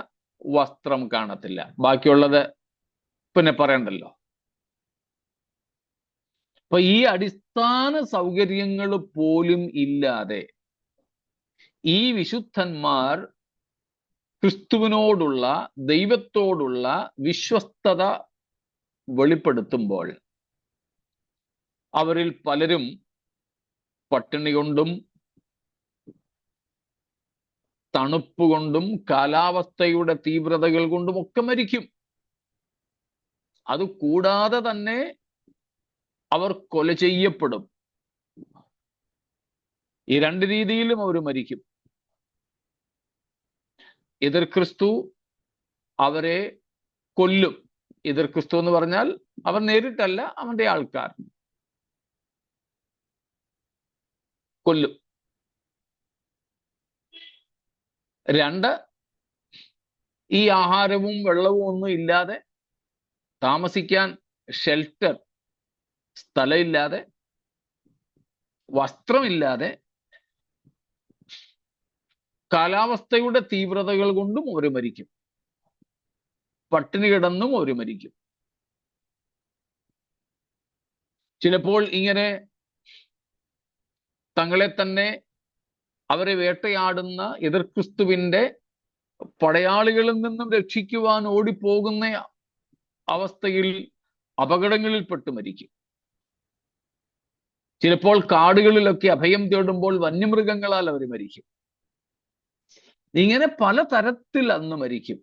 വസ്ത്രം കാണത്തില്ല. ബാക്കിയുള്ളത് പിന്നെ പറയണ്ടല്ലോ. അപ്പൊ ഈ അടിസ്ഥാന സൗകര്യങ്ങൾ പോലും ഇല്ലാതെ ഈ വിശുദ്ധന്മാർ ക്രിസ്തുവിനോടുള്ള, ദൈവത്തോടുള്ള വിശ്വസ്തത വെളിപ്പെടുത്തുമ്പോൾ അവരിൽ പലരും പട്ടിണി കൊണ്ടും തണുപ്പ് കൊണ്ടും കാലാവസ്ഥയുടെ തീവ്രതകൾ കൊണ്ടും ഒക്കെ മരിക്കും. അത് കൂടാതെ തന്നെ അവർ കൊല ചെയ്യപ്പെടും. ഈ 2 രീതിയിലും അവർ മരിക്കും. എതിർ ക്രിസ്തു അവരെ കൊല്ലും. എതിർ ക്രിസ്തു എന്ന് പറഞ്ഞാൽ അവർ നേരിട്ടല്ല, അവന്റെ ആൾക്കാർ കൊല്ലും. 2, ഈ ആഹാരവും വെള്ളവും ഒന്നും ഇല്ലാതെ, താമസിക്കാൻ ഷെൽട്ടർ, സ്ഥലമില്ലാതെ, വസ്ത്രമില്ലാതെ, കാലാവസ്ഥയുടെ തീവ്രതകൾ കൊണ്ടും അവർ മരിക്കും. പട്ടിണി കിടന്നും അവർ മരിക്കും. ചിലപ്പോൾ ഇങ്ങനെ തങ്ങളെ തന്നെ അവരെ വേട്ടയാടുന്ന എതിർ ക്രിസ്തുവിന്റെ പടയാളികളിൽ നിന്നും രക്ഷിക്കുവാൻ ഓടിപ്പോകുന്ന അവസ്ഥയിൽ അപകടങ്ങളിൽപ്പെട്ട് മരിക്കും. ചിലപ്പോൾ കാടുകളിലൊക്കെ അഭയം തേടുമ്പോൾ വന്യമൃഗങ്ങളാൽ അവർ മരിക്കും. ഇങ്ങനെ പല തരത്തിൽ അന്ന് മരിക്കും.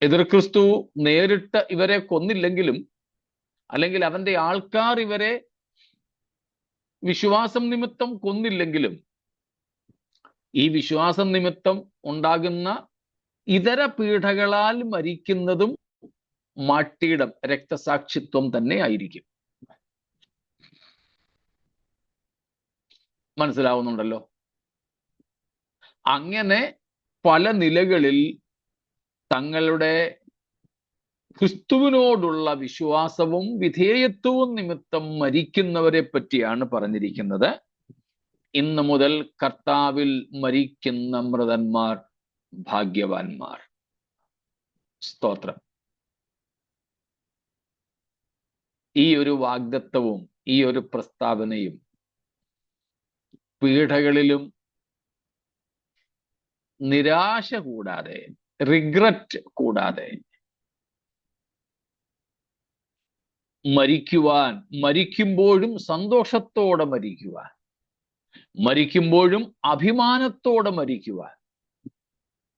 എതിർ ക്രിസ്തു നേരിട്ട് ഇവരെ കൊന്നില്ലെങ്കിലും, അല്ലെങ്കിൽ അവന്റെ ആൾക്കാർ ഇവരെ വിശ്വാസം നിമിത്തം കൊന്നില്ലെങ്കിലും, ഈ വിശ്വാസം നിമിത്തം ഉണ്ടാകുന്ന ഇതര പീഡകളാൽ മരിക്കുന്നതും മാട്ടിയിടം, രക്തസാക്ഷിത്വം തന്നെ ആയിരിക്കും. മനസ്സിലാവുന്നുണ്ടല്ലോ? അങ്ങനെ പല നിലകളിൽ തങ്ങളുടെ ക്രിസ്തുവിനോടുള്ള വിശ്വാസവും വിധേയത്വവും നിമിത്തം മരിക്കുന്നവരെ പറ്റിയാണ് പറഞ്ഞിരിക്കുന്നത്. ഇന്നു മുതൽ കർത്താവിൽ മരിക്കുന്ന മൃതന്മാർ ഭാഗ്യവാന്മാർ. സ്തോത്രം. ഈ ഒരു വാഗ്ദത്തവും ഈ ഒരു പ്രസ്താവനയും പീഡകളിലും നിരാശ കൂടാതെ, റിഗ്രറ്റ് കൂടാതെ മരിക്കുമ്പോഴും സന്തോഷത്തോടെ മരിക്കുവാൻ, മരിക്കുമ്പോഴും അഭിമാനത്തോടെ മരിക്കുവാൻ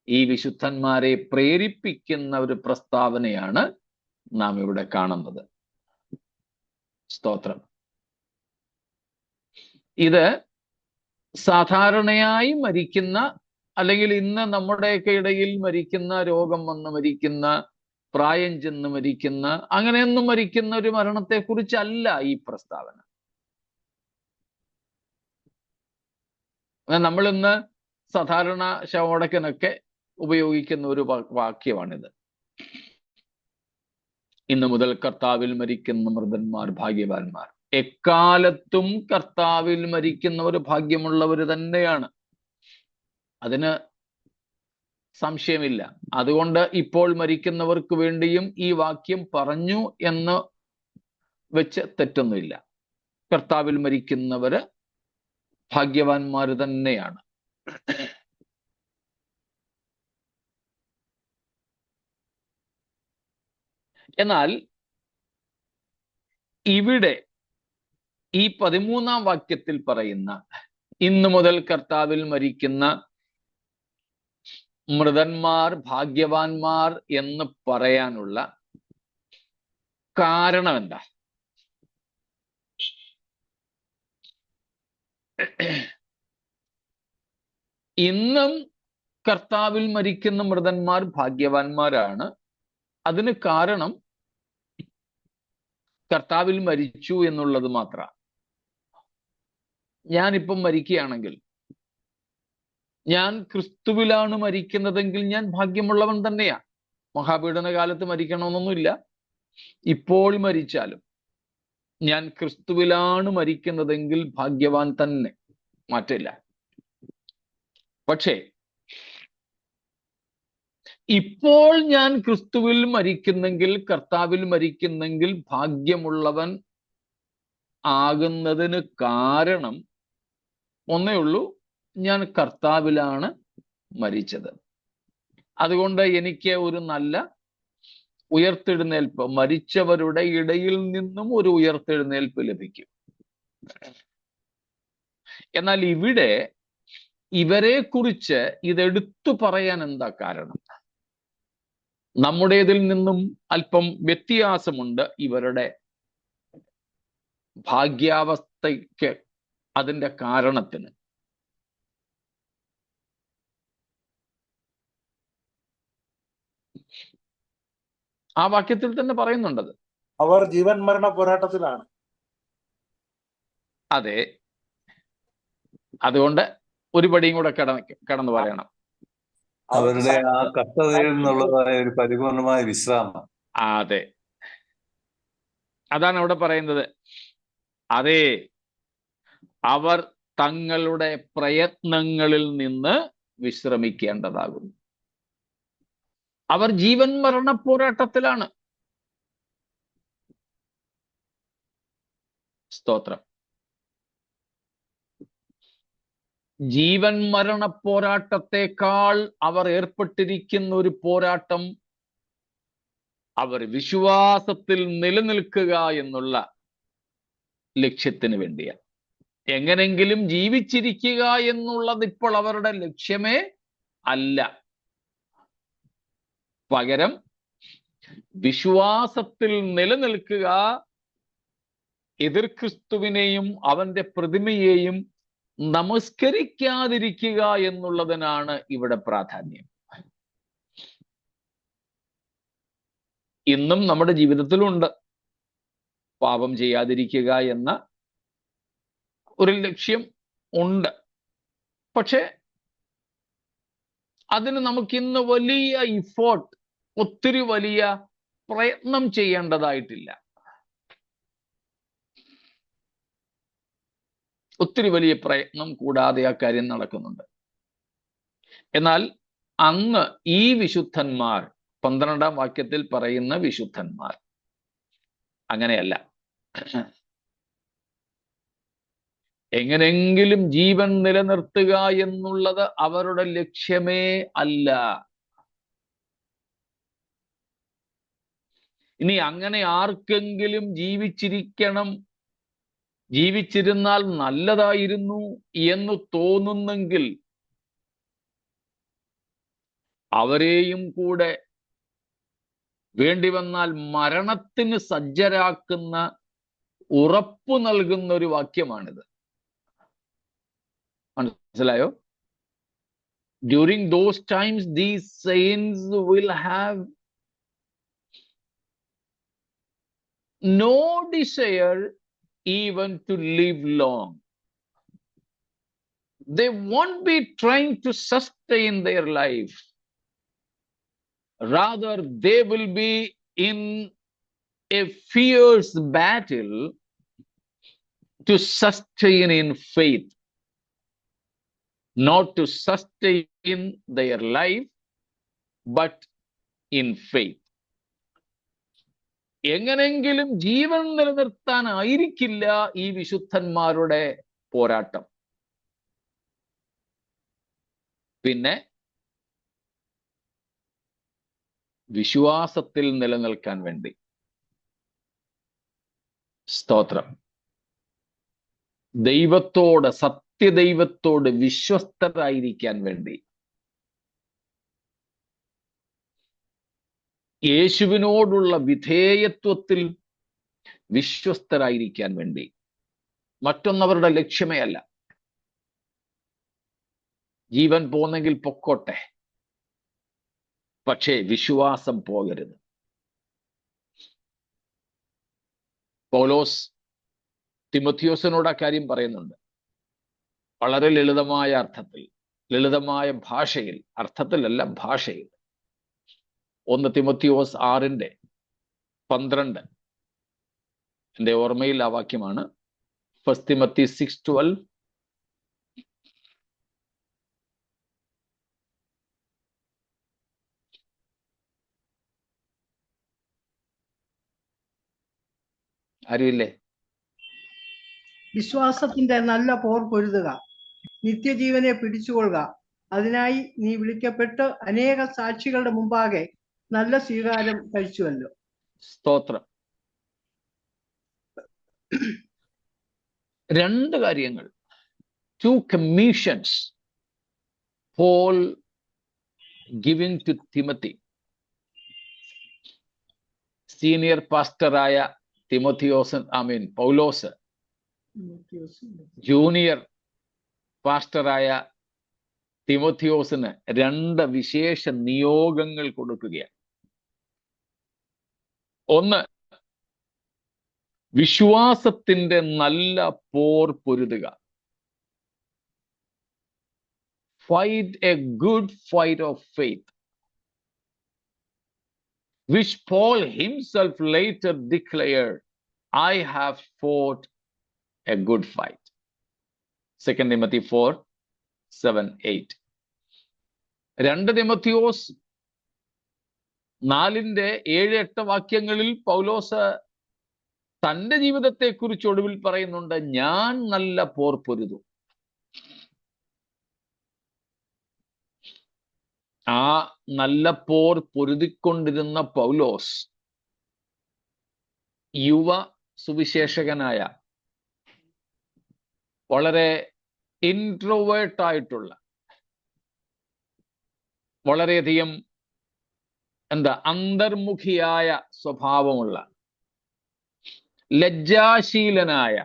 ഈ വിശുദ്ധന്മാരെ പ്രേരിപ്പിക്കുന്ന ഒരു പ്രസ്താവനയാണ് നാം ഇവിടെ കാണുന്നത്. സ്തോത്രം. ഇത് സാധാരണയായി മരിക്കുന്ന, അല്ലെങ്കിൽ ഇന്ന് നമ്മുടെയൊക്കെ ഇടയിൽ മരിക്കുന്ന, രോഗം വന്ന് മരിക്കുന്ന, പ്രായം ചെന്ന് മരിക്കുന്ന, അങ്ങനെയൊന്നും മരിക്കുന്ന ഒരു മരണത്തെ കുറിച്ചല്ല ഈ പ്രസ്താവന. നമ്മൾ ഇന്ന് സാധാരണ ശവമടക്കിനൊക്കെ ഉപയോഗിക്കുന്ന ഒരു വാക്യമാണിത്. ഇന്നു മുതൽ കർത്താവിൽ മരിക്കുന്ന മൃതന്മാർ ഭാഗ്യവാന്മാർ. എക്കാലത്തും കർത്താവിൽ മരിക്കുന്നവർ ഭാഗ്യമുള്ളവർ തന്നെയാണ്, അതിന് സംശയമില്ല. അതുകൊണ്ട് ഇപ്പോൾ മരിക്കുന്നവർക്ക് വേണ്ടിയും ഈ വാക്യം പറഞ്ഞു എന്ന് വെച്ച് തെറ്റൊന്നുമില്ല. കർത്താവിൽ മരിക്കുന്നവര് ഭാഗ്യവാന്മാർ തന്നെയാണ്. എന്നാൽ ഇവിടെ ഈ 13-ാം വാക്യത്തിൽ പറയുന്ന ഇന്നു മുതൽ കർത്താവിൽ മരിക്കുന്ന മൃതന്മാർ ഭാഗ്യവാന്മാർ എന്ന് പറയാനുള്ള കാരണം എന്താ? ഇന്നും കർത്താവിൽ മരിക്കുന്ന മൃതന്മാർ ഭാഗ്യവാന്മാരാണ്. അതിന് കാരണം കർത്താവിൽ മരിച്ചു എന്നുള്ളത് മാത്രമാണ്. ഞാനിപ്പം മരിക്കുകയാണെങ്കിൽ, ഞാൻ ക്രിസ്തുവിലാണ് മരിക്കുന്നതെങ്കിൽ ഞാൻ ഭാഗ്യമുള്ളവൻ തന്നെയാ. മഹാപീഡന കാലത്ത് മരിക്കണമെന്നൊന്നുമില്ല. ഇപ്പോൾ മരിച്ചാലും ഞാൻ ക്രിസ്തുവിലാണ് മരിക്കുന്നതെങ്കിൽ ഭാഗ്യവാൻ തന്നെ, മാറ്റില്ല. പക്ഷേ ഇപ്പോൾ ഞാൻ ക്രിസ്തുവിൽ മരിക്കുന്നെങ്കിൽ, കർത്താവിൽ മരിക്കുന്നെങ്കിൽ ഭാഗ്യമുള്ളവൻ ആകുന്നതിന് കാരണം ഒന്നേ ഉള്ളൂ, ഞാൻ കർത്താവിലാണ് മരിച്ചത്. അതുകൊണ്ട് എനിക്ക് ഒരു നല്ല ഉയർത്തെഴുന്നേൽപ്പ്, മരിച്ചവരുടെ ഇടയിൽ നിന്നും ഒരു ഉയർത്തെഴുന്നേൽപ്പ് ലഭിക്കും. എന്നാൽ ഇവിടെ ഇവരെ കുറിച്ച് ഇതെടുത്തു പറയാൻ എന്താ കാരണം? നമ്മുടേതിൽ നിന്നും അല്പം വ്യത്യാസമുണ്ട് ഇവരുടെ ഭാഗ്യാവസ്ഥയ്ക്ക്, അതിൻ്റെ കാരണത്തിന്. ആ വാക്യത്തിൽ തന്നെ പറയുന്നുണ്ടത്. അവർ ജീവൻ മരണ പോരാട്ടത്തിലാണ്. അതെ, അതുകൊണ്ട് ഒരു പടിയും കൂടെ കടന്നു പറയണം. അവരുടെ ആ കഷ്ടതയിൽ നിന്നുള്ളതായ ഒരു പരിപൂർണമായ വിശ്രാമം. അതെ, അതാണ് അവിടെ പറയുന്നത്. അതെ, അവർ തങ്ങളുടെ പ്രയത്നങ്ങളിൽ നിന്ന് വിശ്രമിക്കേണ്ടതാകുന്നു. അവർ ജീവൻ മരണ പോരാട്ടത്തിലാണ്. സ്തോത്രം. ജീവൻ മരണ പോരാട്ടത്തെക്കാൾ അവർ ഏർപ്പെട്ടിരിക്കുന്ന ഒരു പോരാട്ടം അവർ വിശ്വാസത്തിൽ നിലനിൽക്കുക എന്നുള്ള ലക്ഷ്യത്തിന് വേണ്ടിയാണ്. എങ്ങനെങ്കിലും ജീവിച്ചിരിക്കുക എന്നുള്ളത് ഇപ്പോൾ അവരുടെ ലക്ഷ്യമേ അല്ല. പകരം വിശ്വാസത്തിൽ നിലനിൽക്കുക, എതിർ ക്രിസ്തുവിനെയും അവന്റെ പ്രതിമയെയും നമസ്കരിക്കാതിരിക്കുക എന്നുള്ളതിനാണ് ഇവിടെ പ്രാധാന്യം. ഇന്നും നമ്മുടെ ജീവിതത്തിലുണ്ട് പാപം ചെയ്യാതിരിക്കുക എന്ന ഒരു ലക്ഷ്യം ഉണ്ട്. പക്ഷെ അതിന് നമുക്കിന്ന് വലിയ ഇഫോർട്ട്, ഒത്തിരി വലിയ പ്രയത്നം ചെയ്യേണ്ടതായിട്ടില്ല. ഒത്തിരി വലിയ പ്രയത്നം കൂടാതെ ആ കാര്യം നടക്കുന്നുണ്ട്. എന്നാൽ അന്ന് ഈ വിശുദ്ധന്മാർ, 12-ാം വാക്യത്തിൽ പറയുന്ന വിശുദ്ധന്മാർ അങ്ങനെയല്ല. എങ്ങനെങ്കിലും ജീവൻ നിലനിർത്തുക എന്നുള്ളത് അവരുടെ ലക്ഷ്യമേ അല്ല. ഇനി അങ്ങനെ ആർക്കെങ്കിലും ജീവിച്ചിരിക്കണം, ജീവിച്ചിരുന്നാൽ നല്ലതായിരുന്നു എന്ന് തോന്നുന്നെങ്കിൽ അവരെയും കൂടെ വേണ്ടി വന്നാൽ മരണത്തിന് സജ്ജരാക്കുന്ന ഉറപ്പ് നൽകുന്ന ഒരു വാക്യമാണിത്. മനസ്സിലായോ? During those times these saints will have no desire even to live long. they won't be trying to sustain their life. Rather, they will be in a fierce battle to sustain in faith, not to sustain their life, but in faith. എങ്ങനെങ്കിലും ജീവൻ നിലനിർത്താനായിരിക്കില്ല ഈ വിശുദ്ധന്മാരുടെ പോരാട്ടം. പിന്നെ വിശ്വാസത്തിൽ നിലനിൽക്കാൻ വേണ്ടി. സ്തോത്രം. ദൈവത്തോട്, സത്യദൈവത്തോട് വിശ്വസ്തരായിരിക്കാൻ വേണ്ടി, യേശുവിനോടുള്ള വിധേയത്വത്തിൽ വിശ്വസ്തരായിരിക്കാൻ വേണ്ടി. മറ്റൊന്നവരുടെ ലക്ഷ്യമേ അല്ല. ജീവൻ പോന്നെങ്കിൽ പൊക്കോട്ടെ, പക്ഷേ വിശ്വാസം പോകരുത്. പൗലോസ് തിമോഥെയോസിനോട് ആ കാര്യം പറയുന്നുണ്ട്. വളരെ ലളിതമായ അർത്ഥത്തിൽ, ലളിതമായ ഭാഷയിൽ, അർത്ഥത്തിലല്ല ഭാഷയിൽ. 1 തിമോഥെയോസ് 6:12 എൻ്റെ ഓർമ്മയിൽ ആ വാക്യമാണ്. 1 Timothy 6:12. അറിയില്ലേ? വിശ്വാസത്തിന്റെ നല്ല പോർ പൊരുതുക, നിത്യജീവനെ പിടിച്ചുകൊള്ളുക. അതിനായി നീ വിളിക്കപ്പെട്ട് അനേക സാക്ഷികളുടെ മുമ്പാകെ നല്ല സ്വീകാരം കഴിച്ചുവല്ലോ. സ്തോത്രം. 2 കാര്യങ്ങൾ, 2 commissions Paul giving to Timothy. Senior പാസ്റ്ററായ പൗലോസ് ജൂനിയർ പാസ്റ്ററായ തിമോഥെയോസിന് 2 വിശേഷ നിയോഗങ്ങൾ കൊടുക്കുകയാണ്. 1, വിശ്വാസത്തിന്റെ നല്ല പോർ പൊരുതുക. Fight a good fight of faith, which Paul himself later declared, I have fought a good fight. 2 Timothy 4:7-8. 2 തിമോഥെയോസ് 4:7-8 വാക്യങ്ങളിൽ പൗലോസ് തന്റെ ജീവിതത്തെക്കുറിച്ച് ഒടുവിൽ പറയുന്നുണ്ട്, ഞാൻ നല്ല പോർ പൊരുതു. ആ നല്ല പോർ പൊരുതിക്കൊണ്ടിരുന്ന പൗലോസ് യുവ സുവിശേഷകനായ, വളരെ ഇൻട്രോവേർട്ടായിട്ടുള്ള, വളരെയധികം അന്തർമുഖിയായ സ്വഭാവമുള്ള, ലജ്ജാശീലനായ,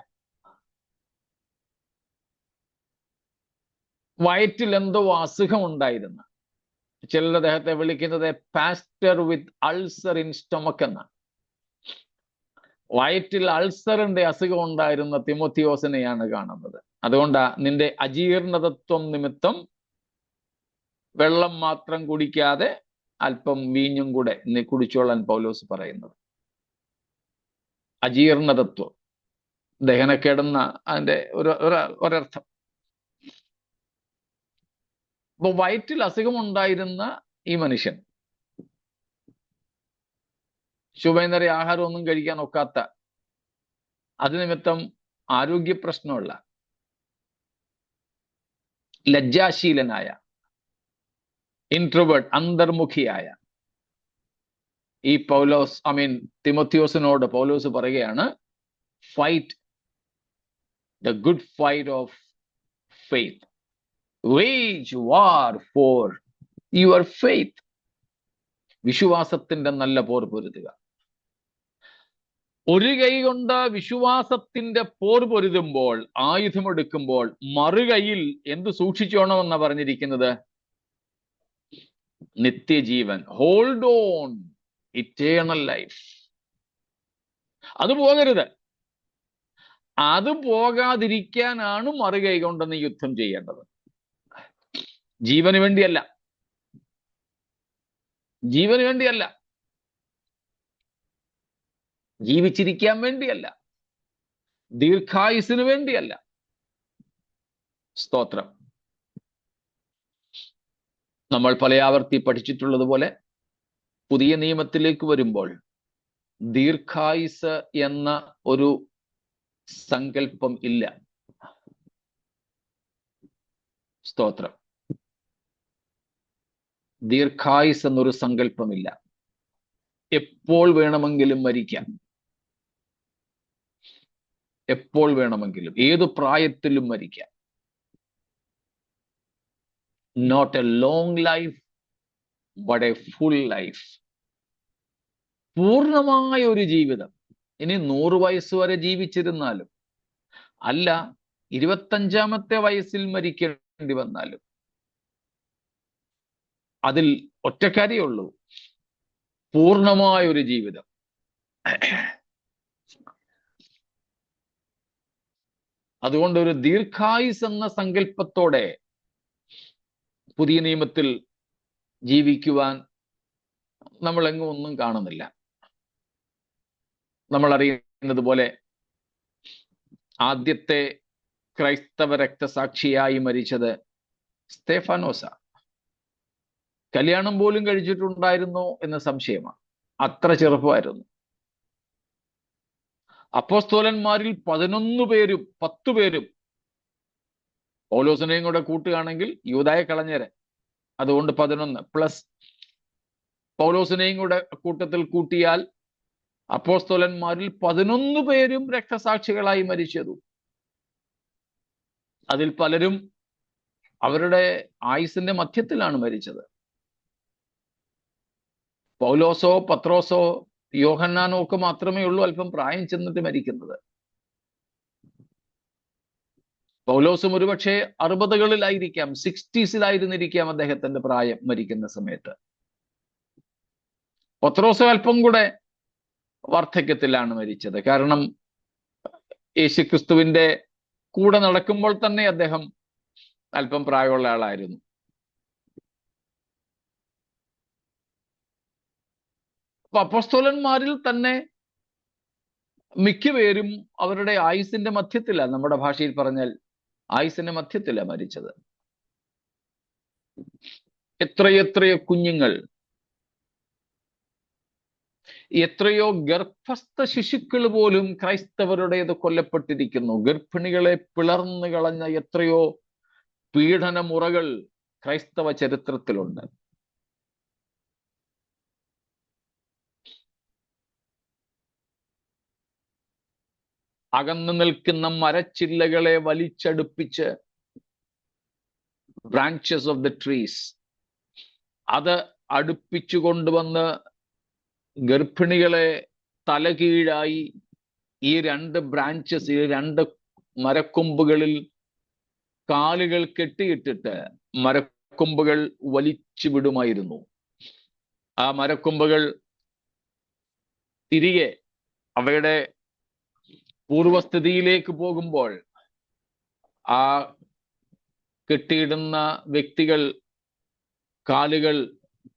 വയറ്റിൽ എന്തോ അസുഖമുണ്ടായിരുന്ന, ചിലർ അദ്ദേഹത്തെ വിളിക്കുന്നത് pastor with ulcer in stomach എന്നാണ്. വയറ്റിൽ അൾസറിന്റെ അസുഖം ഉണ്ടായിരുന്ന തിമോഥെയോസിനെയാണ് കാണുന്നത്. അതുകൊണ്ടാ നിന്റെ അജീർണതത്വം നിമിത്തം വെള്ളം മാത്രം കുടിക്കാതെ അല്പം വീഞ്ഞും കൂടെ നീ കുടിച്ചോളാൻ പൗലോസ് പറയുന്നത്. അജീർണതത്വം, ദഹനക്കേടെന്ന അതിന്റെ ഒരർത്ഥം. അപ്പൊ വയറ്റിൽ അസുഖമുണ്ടായിരുന്ന ഈ മനുഷ്യൻ, ശുഭേന്ദ്ര ആഹാരം ഒന്നും കഴിക്കാൻ ഒക്കാത്ത, അത് നിമിത്തം ആരോഗ്യ പ്രശ്നമുള്ള, ലജ്ജാശീലനായ, ഇൻട്രോവേർട്ട്, അന്തർമുഖിയായ ഈ തിമോഥെയോസിനോട് പൗലോസ് പറയുകയാണ്, fight the good fight of faith, wage war for your faith. വിശ്വാസത്തിന്റെ നല്ല പോർ പൊരുതുക. ഒരു കൈ കൊണ്ട് വിശ്വാസത്തിന്റെ പോർ പൊരുതുമ്പോൾ, ആയുധമെടുക്കുമ്പോൾ, മറുകൈയിൽ എന്ത് സൂക്ഷിച്ചോണമെന്നാ പറഞ്ഞിരിക്കുന്നത്? നിത്യജീവൻ. Hold on eternal life. അത് പോകരുത്. അത് പോകാതിരിക്കാനാണ് മറുകൈ കൊണ്ട് നീ യുദ്ധം ചെയ്യേണ്ടത്. ജീവന് വേണ്ടിയല്ല, ജീവന് വേണ്ടിയല്ല, ജീവിച്ചിരിക്കാൻ വേണ്ടിയല്ല, ദീർഘായുസിന് വേണ്ടിയല്ല. സ്തോത്രം. നമ്മൾ പല ആവർത്തി പഠിച്ചിട്ടുള്ളതുപോലെ പുതിയ നിയമത്തിലേക്ക് വരുമ്പോൾ ദീർഘായുസ് എന്ന ഒരു സങ്കല്പം ഇല്ല. സ്തോത്രം. ദീർഘായുസ് എന്നൊരു സങ്കല്പമില്ല. എപ്പോൾ വേണമെങ്കിലും മരിക്കാം, എപ്പോൾ വേണമെങ്കിലും ഏതു പ്രായത്തിലും മരിക്കാം. Not a long life but a full life. പൂർണ്ണമായ ഒരു ജീവിതം. ഇനി 100 വയസ്സ് വരെ ജീവിച്ചിരുന്നാലും, അല്ല 25-ാമത്തെ വയസ്സിൽ മരിക്കേണ്ടി വന്നാലും, അതിൽ ഒറ്റ കാര്യമുള്ളൂ, പൂർണ്ണമായ ഒരു ജീവിതം. അതുകൊണ്ട് ഒരു ദീർഘായുസ് എന്ന സങ്കല്പത്തോടെ പുതിയ നിയമത്തിൽ ജീവിക്കുവാൻ നമ്മളെങ്ങും ഒന്നും കാണുന്നില്ല. നമ്മൾ അറിയുന്നത് പോലെ ആദ്യത്തെ ക്രൈസ്തവ രക്തസാക്ഷിയായി മരിച്ചത് സ്തേഫാനോസ. കല്യാണം പോലും കഴിച്ചിട്ടുണ്ടായിരുന്നോ എന്ന് സംശയമാണ്, അത്ര ചെറുപ്പമായിരുന്നു. അപ്പോസ്തലന്മാരിൽ 11 പേരും 10 പേരും, പൗലോസിനെയും കൂടെ കൂട്ടുകയാണെങ്കിൽ യൂദായെ കളഞ്ഞേരെ, അതുകൊണ്ട് 11 പ്ലസ് പൗലോസിനെയും കൂടെ കൂട്ടത്തിൽ കൂട്ടിയാൽ അപ്പോസ്തലന്മാരിൽ 11 പേരും രക്തസാക്ഷികളായി മരിച്ചതു. അതിൽ പലരും അവരുടെ ആയുസിന്റെ മധ്യത്തിലാണ് മരിച്ചത്. പൗലോസോ പത്രോസോ യോഹന്നാനോ ഒക്കെ മാത്രമേ ഉള്ളൂ അല്പം പ്രായം ചെന്നിട്ട് മരിക്കുന്നത്. പൗലോസും ഒരുപക്ഷെ 60കളിലായിരിക്കാം, 60സിലായിരുന്നിരിക്കാം അദ്ദേഹത്തിന്റെ പ്രായം മരിക്കുന്ന സമയത്ത്. പത്രോസ് അല്പം കൂടെ വാർദ്ധക്യത്തിലാണ് മരിച്ചത്. കാരണം യേശുക്രിസ്തുവിന്റെ കൂടെ നടക്കുമ്പോൾ തന്നെ അദ്ദേഹം അല്പം പ്രായമുള്ള ആളായിരുന്നു. അപ്പൊ അപ്പോസ്തലന്മാരിൽ തന്നെ മിക്കപേരും അവരുടെ ആയുസിന്റെ മധ്യത്തിലാണ്, നമ്മുടെ ഭാഷയിൽ പറഞ്ഞാൽ ആയുസിന്റെ മധ്യത്തിലാണ് മരിച്ചത്. എത്രയെത്രയോ കുഞ്ഞുങ്ങൾ, എത്രയോ ഗർഭസ്ഥ ശിശുക്കൾ പോലും ക്രൈസ്തവരുടേത് കൊല്ലപ്പെട്ടിരിക്കുന്നു. ഗർഭിണികളെ പിളർന്നു കളഞ്ഞ എത്രയോ പീഡനമുറകൾ ക്രൈസ്തവ ചരിത്രത്തിലുണ്ട്. അകന്നു നിൽക്കുന്ന മരച്ചില്ലകളെ വലിച്ചടുപ്പിച്ച് ബ്രാഞ്ചസ് ഓഫ് ദ ട്രീസ് അത് അടുപ്പിച്ചു കൊണ്ടുവന്ന് ഗർഭിണികളെ തലകീഴായി ഈ 2 ബ്രാഞ്ചസ്, ഈ 2 മരക്കൊമ്പുകളിൽ കാലുകൾ കെട്ടിയിട്ടിട്ട് മരക്കൊമ്പുകൾ വലിച്ചു വിടുമായിരുന്നു. ആ മരക്കൊമ്പുകൾ തിരികെ അവയുടെ പൂർവസ്ഥിതിയിലേക്ക് പോകുമ്പോൾ ആ കെട്ടിയിടുന്ന വ്യക്തികൾ കാലുകൾ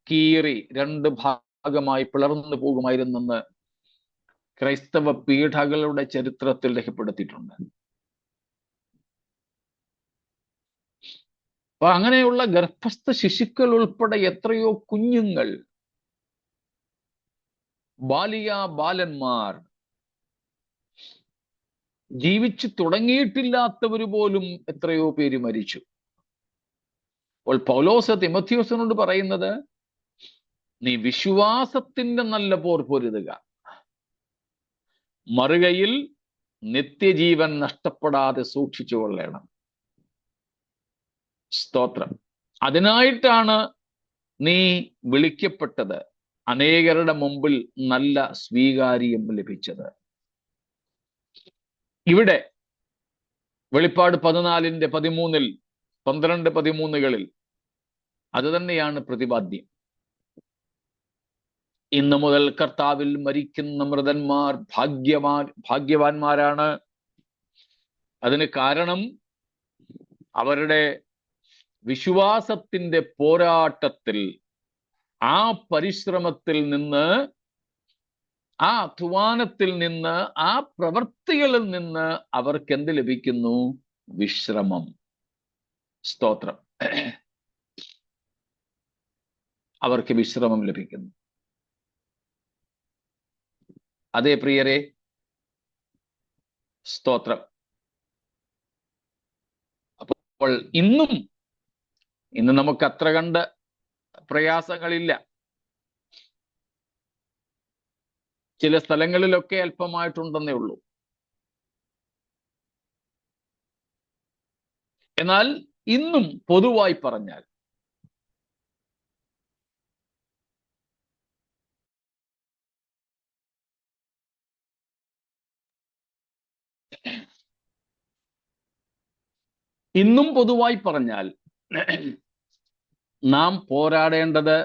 കീറി 2 ഭാഗമായി പിളർന്നു പോകുമായിരുന്നെന്ന് ക്രൈസ്തവ പീഠകളുടെ ചരിത്രത്തിൽ രേഖപ്പെടുത്തിയിട്ടുണ്ട്. അപ്പൊ അങ്ങനെയുള്ള ഗർഭസ്ഥ ശിശുക്കൾ ഉൾപ്പെടെ എത്രയോ കുഞ്ഞുങ്ങൾ, ബാലന്മാർ, ജീവിച്ചു തുടങ്ങിയിട്ടില്ലാത്തവർ പോലും എത്രയോ പേര് മരിച്ചു. അപ്പോൾ പൗലോസ് തിമോഥെയോസിനോട് പറയുന്നത്, നീ വിശ്വാസത്തിന്റെ നല്ല പോർ പൊരുതുക, മറുകയിൽ നിത്യജീവൻ നഷ്ടപ്പെടാതെ സൂക്ഷിച്ചു കൊള്ളണം. സ്തോത്രം. അതിനായിട്ടാണ് നീ വിളിക്കപ്പെട്ടത്, അനേകരുടെ മുമ്പിൽ നല്ല സ്വീകാര്യം ലഭിച്ചത്. ഇവിടെ വെളിപ്പാട് 14-ന്റെ 13-ൽ 12-13കളിൽ അത് തന്നെയാണ് പ്രതിപാദ്യം. ഇന്നു മുതൽ കർത്താവിൽ മരിക്കുന്ന മൃതന്മാർ ഭാഗ്യവാന്മാരാണ്. അതിന് കാരണം അവരുടെ വിശ്വാസത്തിന്റെ പോരാട്ടത്തിൽ, ആ പരിശ്രമത്തിൽ നിന്ന്, ആ അധ്വാനത്തിൽ നിന്ന്, ആ പ്രവൃത്തികളിൽ നിന്ന് അവർക്ക് എന്ത് ലഭിക്കുന്നു? വിശ്രമം. സ്തോത്രം. അവർക്ക് വിശ്രമം ലഭിക്കുന്നു. അതേ പ്രിയരെ, സ്തോത്രം. അപ്പോൾ ഇന്ന് നമുക്ക് അത്ര കണ്ട് പ്രയാസങ്ങളില്ല. ചില സ്ഥലങ്ങളിലൊക്കെ അല്പമായിട്ടുണ്ടെന്നേ ഉള്ളൂ. എന്നാൽ ഇന്നും പൊതുവായി പറഞ്ഞാൽ നാം പോരാടേണ്ടത്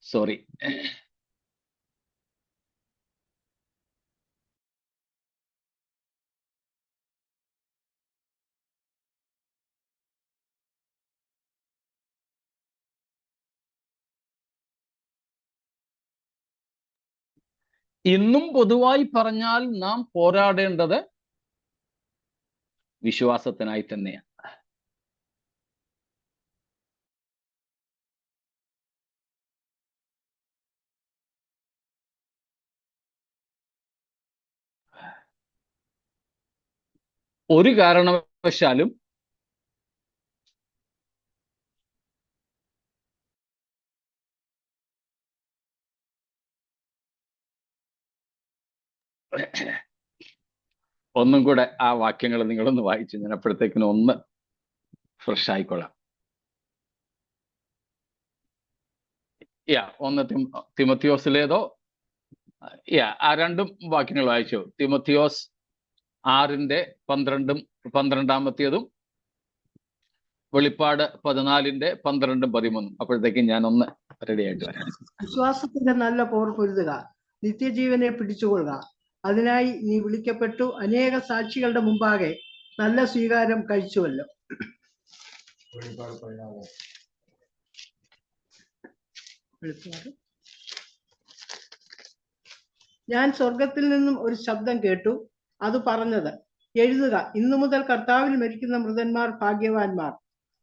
സോറി ഇന്നും പൊതുവായി പറഞ്ഞാൽ നാം പോരാടേണ്ടത് വിശ്വാസത്തിനായി തന്നെയാണ്. ഒരു കാരണവശാലും ഒന്നും കൂടെ ആ വാക്യങ്ങൾ നിങ്ങളൊന്ന് വായിച്ചു, ഞാൻ അപ്പോഴത്തേക്കിനും ഒന്ന് ഫ്രഷ് ആയിക്കൊള്ളാം. ഒന്ന് തിമോത്തിയോസിലേതോ ആ രണ്ടും വാക്യങ്ങൾ വായിച്ചു. തിമോത്തിയോസ് 6:12 വെളിപ്പാട് 14:12-13. അപ്പോഴത്തേക്കും ഞാൻ ഒന്ന് റെഡി ആയിട്ട് വരാം. വിശ്വാസത്തിന്റെ നല്ല പോർ പൊരുതുക, നിത്യജീവനെ പിടിച്ചുകൊള്ളുക. അതിനായി നീ വിളിക്കപ്പെട്ടു അനേക സാക്ഷികളുടെ മുമ്പാകെ നല്ല സ്വീകാരം കഴിച്ചുവല്ലോ. ഞാൻ സ്വർഗത്തിൽ നിന്നും ഒരു ശബ്ദം കേട്ടു. അത് പറഞ്ഞത്, എഴുതുക, ഇന്നു മുതൽ കർത്താവിൽ മരിക്കുന്ന മൃതന്മാർ ഭാഗ്യവാന്മാർ.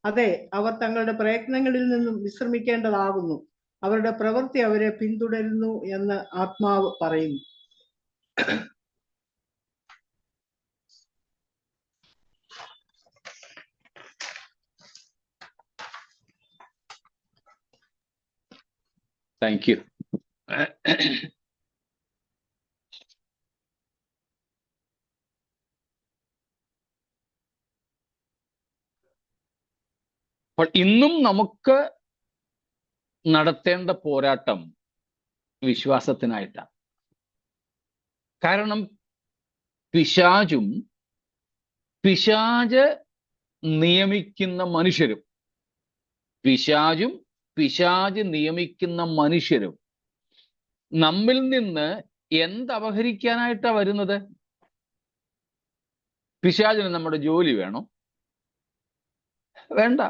അതെ, അവർ തങ്ങളുടെ പ്രയത്നങ്ങളിൽ നിന്നും വിശ്രമിക്കേണ്ടതാകുന്നു. അവരുടെ പ്രവൃത്തി അവരെ പിന്തുടരുന്നു എന്ന് ആത്മാവ് പറയുന്നു. Thank you. അപ്പോൾ ഇന്നും നമുക്ക് നടത്തേണ്ട പോരാട്ടം വിശ്വാസത്തിനായിട്ടാണ്. കാരണം പിശാച് നിയമിക്കുന്ന മനുഷ്യരും നമ്മിൽ നിന്ന് എന്തപഹരിക്കാനായിട്ടാ വരുന്നത്? പിശാചിന് നമ്മുടെ ജോലി വേണോ? വേണ്ട.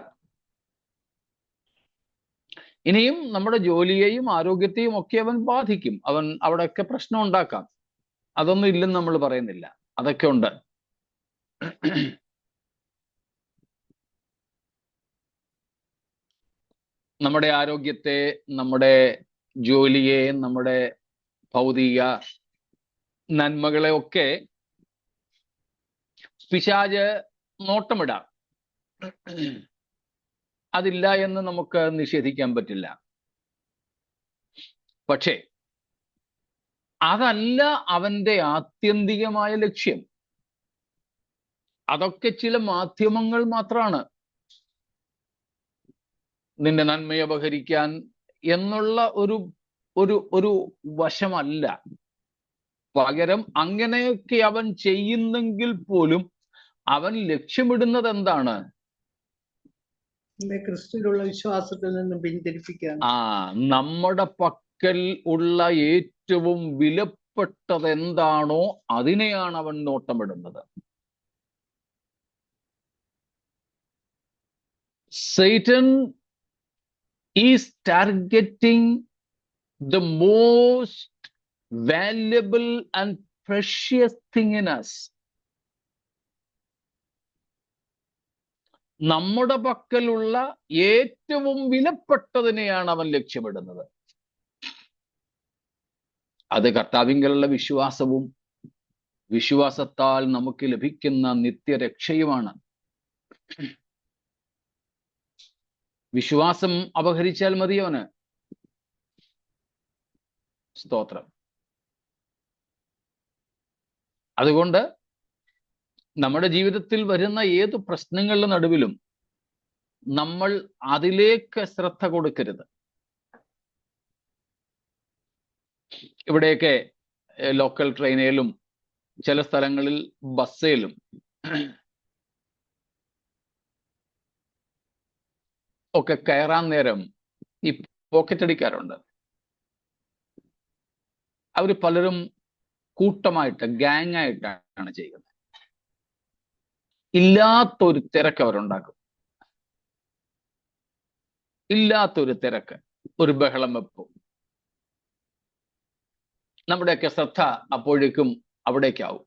ഇനിയും നമ്മുടെ ജോലിയെയും ആരോഗ്യത്തെയും ഒക്കെ അവൻ ബാധിക്കും. അവൻ അവിടെയൊക്കെ പ്രശ്നം ഉണ്ടാക്കാം. അതൊന്നും ഇല്ലെന്ന് നമ്മൾ പറയുന്നില്ല, അതൊക്കെ ഉണ്ട്. നമ്മുടെ ആരോഗ്യത്തെ, നമ്മുടെ ജോലിയെ, നമ്മുടെ ഭൗതിക നന്മകളെ ഒക്കെ പിശാച് നോട്ടമിടാം. അതില്ല എന്ന് നമുക്ക് നിഷേധിക്കാൻ പറ്റില്ല. പക്ഷേ അതല്ല അവന്റെ ആത്യന്തികമായ ലക്ഷ്യം. അതൊക്കെ ചില മാധ്യമങ്ങൾ മാത്രമാണ്. നിന്റെ നന്മയെ അപഹരിക്കാൻ എന്നുള്ള ഒരു വശമല്ല. പകരം അങ്ങനെയൊക്കെ അവൻ ചെയ്യുന്നെങ്കിൽ പോലും അവൻ ലക്ഷ്യമിടുന്നത് എന്താണ്? ക്രിസ്തുവിലുള്ള വിശ്വാസത്തിൽ നിന്നും പിന്തിരിപ്പിക്കാൻ. നമ്മുടെ പക്കൽ ഉള്ള ഏറ്റവും വിലപ്പെട്ടത് എന്താണോ അതിനെയാണ് അവൻ നോട്ടമിടുന്നത്. Satan is targeting the most valuable and precious thing in us. നമ്മുടെ പക്കലുള്ള ഏറ്റവും വിലപ്പെട്ടതിനെയാണ് അവൻ ലക്ഷ്യമിടുന്നത്. അത് കർത്താവിങ്കലുള്ള വിശ്വാസവും വിശ്വാസത്താൽ നമുക്ക് ലഭിക്കുന്ന നിത്യരക്ഷയുമാണ്. വിശ്വാസം അപഹരിച്ചാൽ മതി അവന്. സ്തോത്രം. അതുകൊണ്ട് നമ്മുടെ ജീവിതത്തിൽ വരുന്ന ഏത് പ്രശ്നങ്ങളുടെ നടുവിലും നമ്മൾ അതിലേക്ക് ശ്രദ്ധ കൊടുക്കരുത്. ഇവിടെയൊക്കെ ലോക്കൽ ട്രെയിനിലും ചില സ്ഥലങ്ങളിൽ ബസ്സിലും ഒക്കെ കയറാൻ നേരം ഈ പോക്കറ്റ് അടിക്കാറുണ്ട്. അവർ പലരും കൂട്ടമായിട്ട് ഗ്യാങ് ആയിട്ടാണ് ചെയ്യുന്നത്. ഇല്ലാത്തൊരു തിരക്ക് അവരുണ്ടാക്കും. ഇല്ലാത്തൊരു തിരക്ക്, ഒരു ബഹളം വെപ്പും. നമ്മുടെയൊക്കെ ശ്രദ്ധ അപ്പോഴേക്കും അവിടേക്കാവും.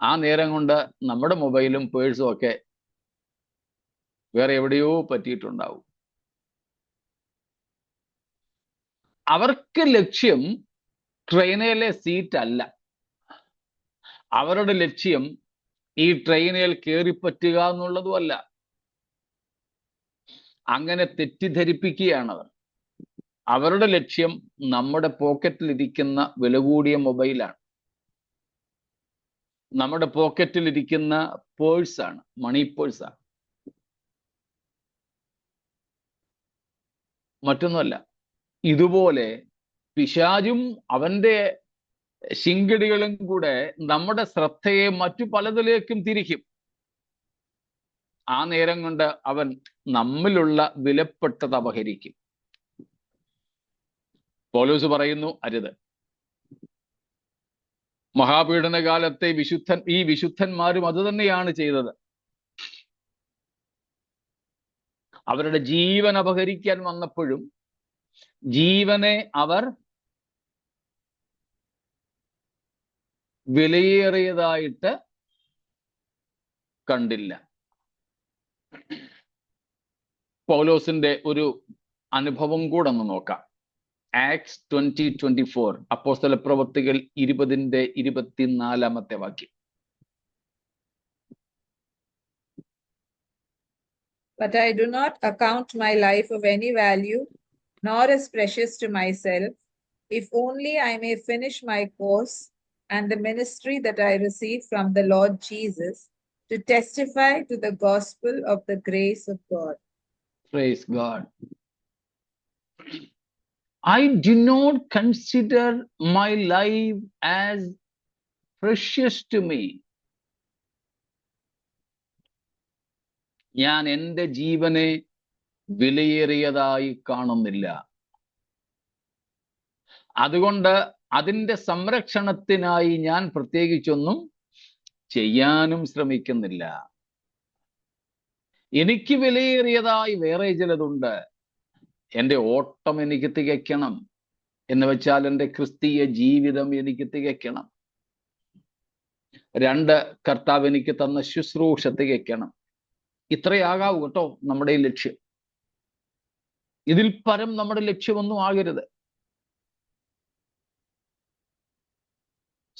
ആ നേരം കൊണ്ട് നമ്മുടെ മൊബൈലും പേഴ്സും ഒക്കെ വേറെ എവിടെയോ പറ്റിയിട്ടുണ്ടാവും. അവർക്ക് ലക്ഷ്യം ട്രെയിനിലെ സീറ്റ് അല്ല. അവരുടെ ലക്ഷ്യം ഈ ട്രെയിനിൽ കയറിപ്പറ്റുക എന്നുള്ളതുമല്ല. അങ്ങനെ തെറ്റിദ്ധരിപ്പിക്കുകയാണ് അവർ. അവരുടെ ലക്ഷ്യം നമ്മുടെ പോക്കറ്റിൽ ഇരിക്കുന്ന വില കൂടിയ മൊബൈലാണ്, നമ്മുടെ പോക്കറ്റിൽ ഇരിക്കുന്ന പേഴ്സാണ്, മണി പേഴ്സാണ്, മറ്റൊന്നുമല്ല. ഇതുപോലെ പിശാചും അവന്റെ ശിങ്കടികളും കൂടെ നമ്മുടെ ശ്രദ്ധയെ മറ്റു പലതിലേക്കും തിരിക്കും. ആ നേരം കൊണ്ട് അവൻ നമ്മിലുള്ള വിലപ്പെട്ടത് അപഹരിക്കും. പൗലോസ് പറയുന്നു, അരുത്. മഹാപീഡന കാലത്തെ ഈ വിശുദ്ധന്മാരും അത് തന്നെയാണ് ചെയ്തത്. അവരുടെ ജീവൻ അപഹരിക്കാൻ വന്നപ്പോഴും ജീവനെ അവർ വിലയേറിയതായിട്ട് കണ്ടില്ല. പൗലോസിന്റെ ഒരു അനുഭവം കൂടെ ഒന്ന് നോക്കാം. ആക്ട്സ് 20:24, അപ്പോസ്തല പ്രവൃത്തികൾ 20:24 വാക്യം. But I do not account my life of any value, nor as precious to myself, if only I may finish my course and the ministry that I received from the Lord Jesus, to testify to the gospel of the grace of God. Praise God. I do not consider my life as precious to me. ഞാൻ എൻ്റെ ജീവനെ വിലയേറിയതായി കാണുന്നില്ല. അതുകൊണ്ട് അതിൻ്റെ സംരക്ഷണത്തിനായി ഞാൻ പ്രത്യേകിച്ചൊന്നും ചെയ്യാനും ശ്രമിക്കുന്നില്ല. എനിക്ക് വിലയേറിയതായി വേറെ ചിലതുണ്ട്. എൻ്റെ ഓട്ടം എനിക്ക് തികയ്ക്കണം എന്ന് വെച്ചാൽ എൻ്റെ ക്രിസ്തീയ ജീവിതം എനിക്ക് തികയ്ക്കണം. 2, കർത്താവ് എനിക്ക് തന്ന ശുശ്രൂഷ തികയ്ക്കണം. ഇത്രയാകാവൂ കേട്ടോ നമ്മുടെ ഈ ലക്ഷ്യം. ഇതിൽ പരം നമ്മുടെ ലക്ഷ്യമൊന്നും ആകരുത്.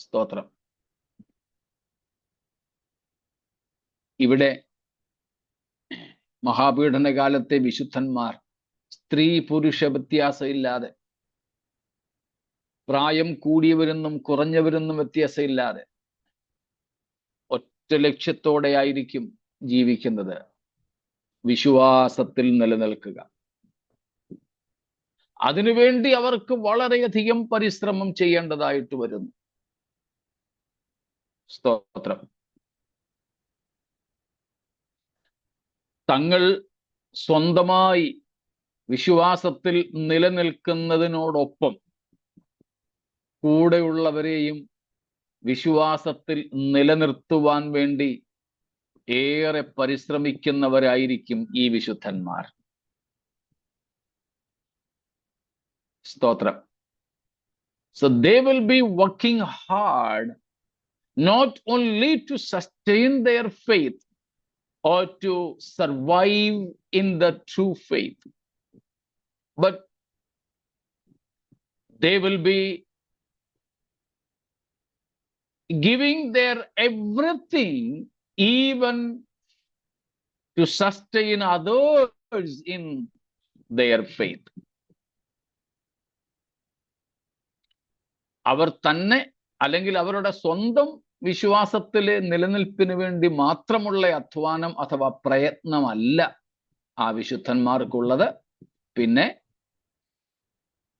സ്തോത്രം. ഇവിടെ മഹാപീഡന കാലത്തെ വിശുദ്ധന്മാർ സ്ത്രീ പുരുഷ വ്യത്യാസമില്ലാതെ, പ്രായം കൂടിയവരെന്നും കുറഞ്ഞവരെന്നും വ്യത്യാസമില്ലാതെ ഒറ്റ ലക്ഷ്യത്തോടെ ആയിരിക്കും ജീവിക്കുന്നത്: വിശ്വാസത്തിൽ നിലനിൽക്കുക. അതിനുവേണ്ടി അവർക്ക് വളരെയധികം പരിശ്രമം ചെയ്യേണ്ടതായിട്ട് വരുന്നു. സ്തോത്രം. തങ്ങൾ സ്വന്തമായി വിശ്വാസത്തിൽ നിലനിൽക്കുന്നതിനോടൊപ്പം കൂടെയുള്ളവരെയും വിശ്വാസത്തിൽ നിലനിർത്തുവാൻ വേണ്ടി ഏറെ പരിശ്രമിക്കുന്നവരായിരിക്കും ഈ വിശുദ്ധന്മാർ. സ്തോത്രം. So they will be working hard not only to sustain their faith or to survive in the true faith, but they will be giving their everything even to sustain others in their faith. അവർ തന്നെ അല്ലെങ്കിൽ അവരുടെ സ്വന്തം വിശ്വാസത്തിലെ നിലനിൽപ്പിന് വേണ്ടി മാത്രമുള്ള അധ്വാനം അഥവാ പ്രയത്നമല്ല ആ വിശുദ്ധന്മാർക്കുള്ളത്. പിന്നെ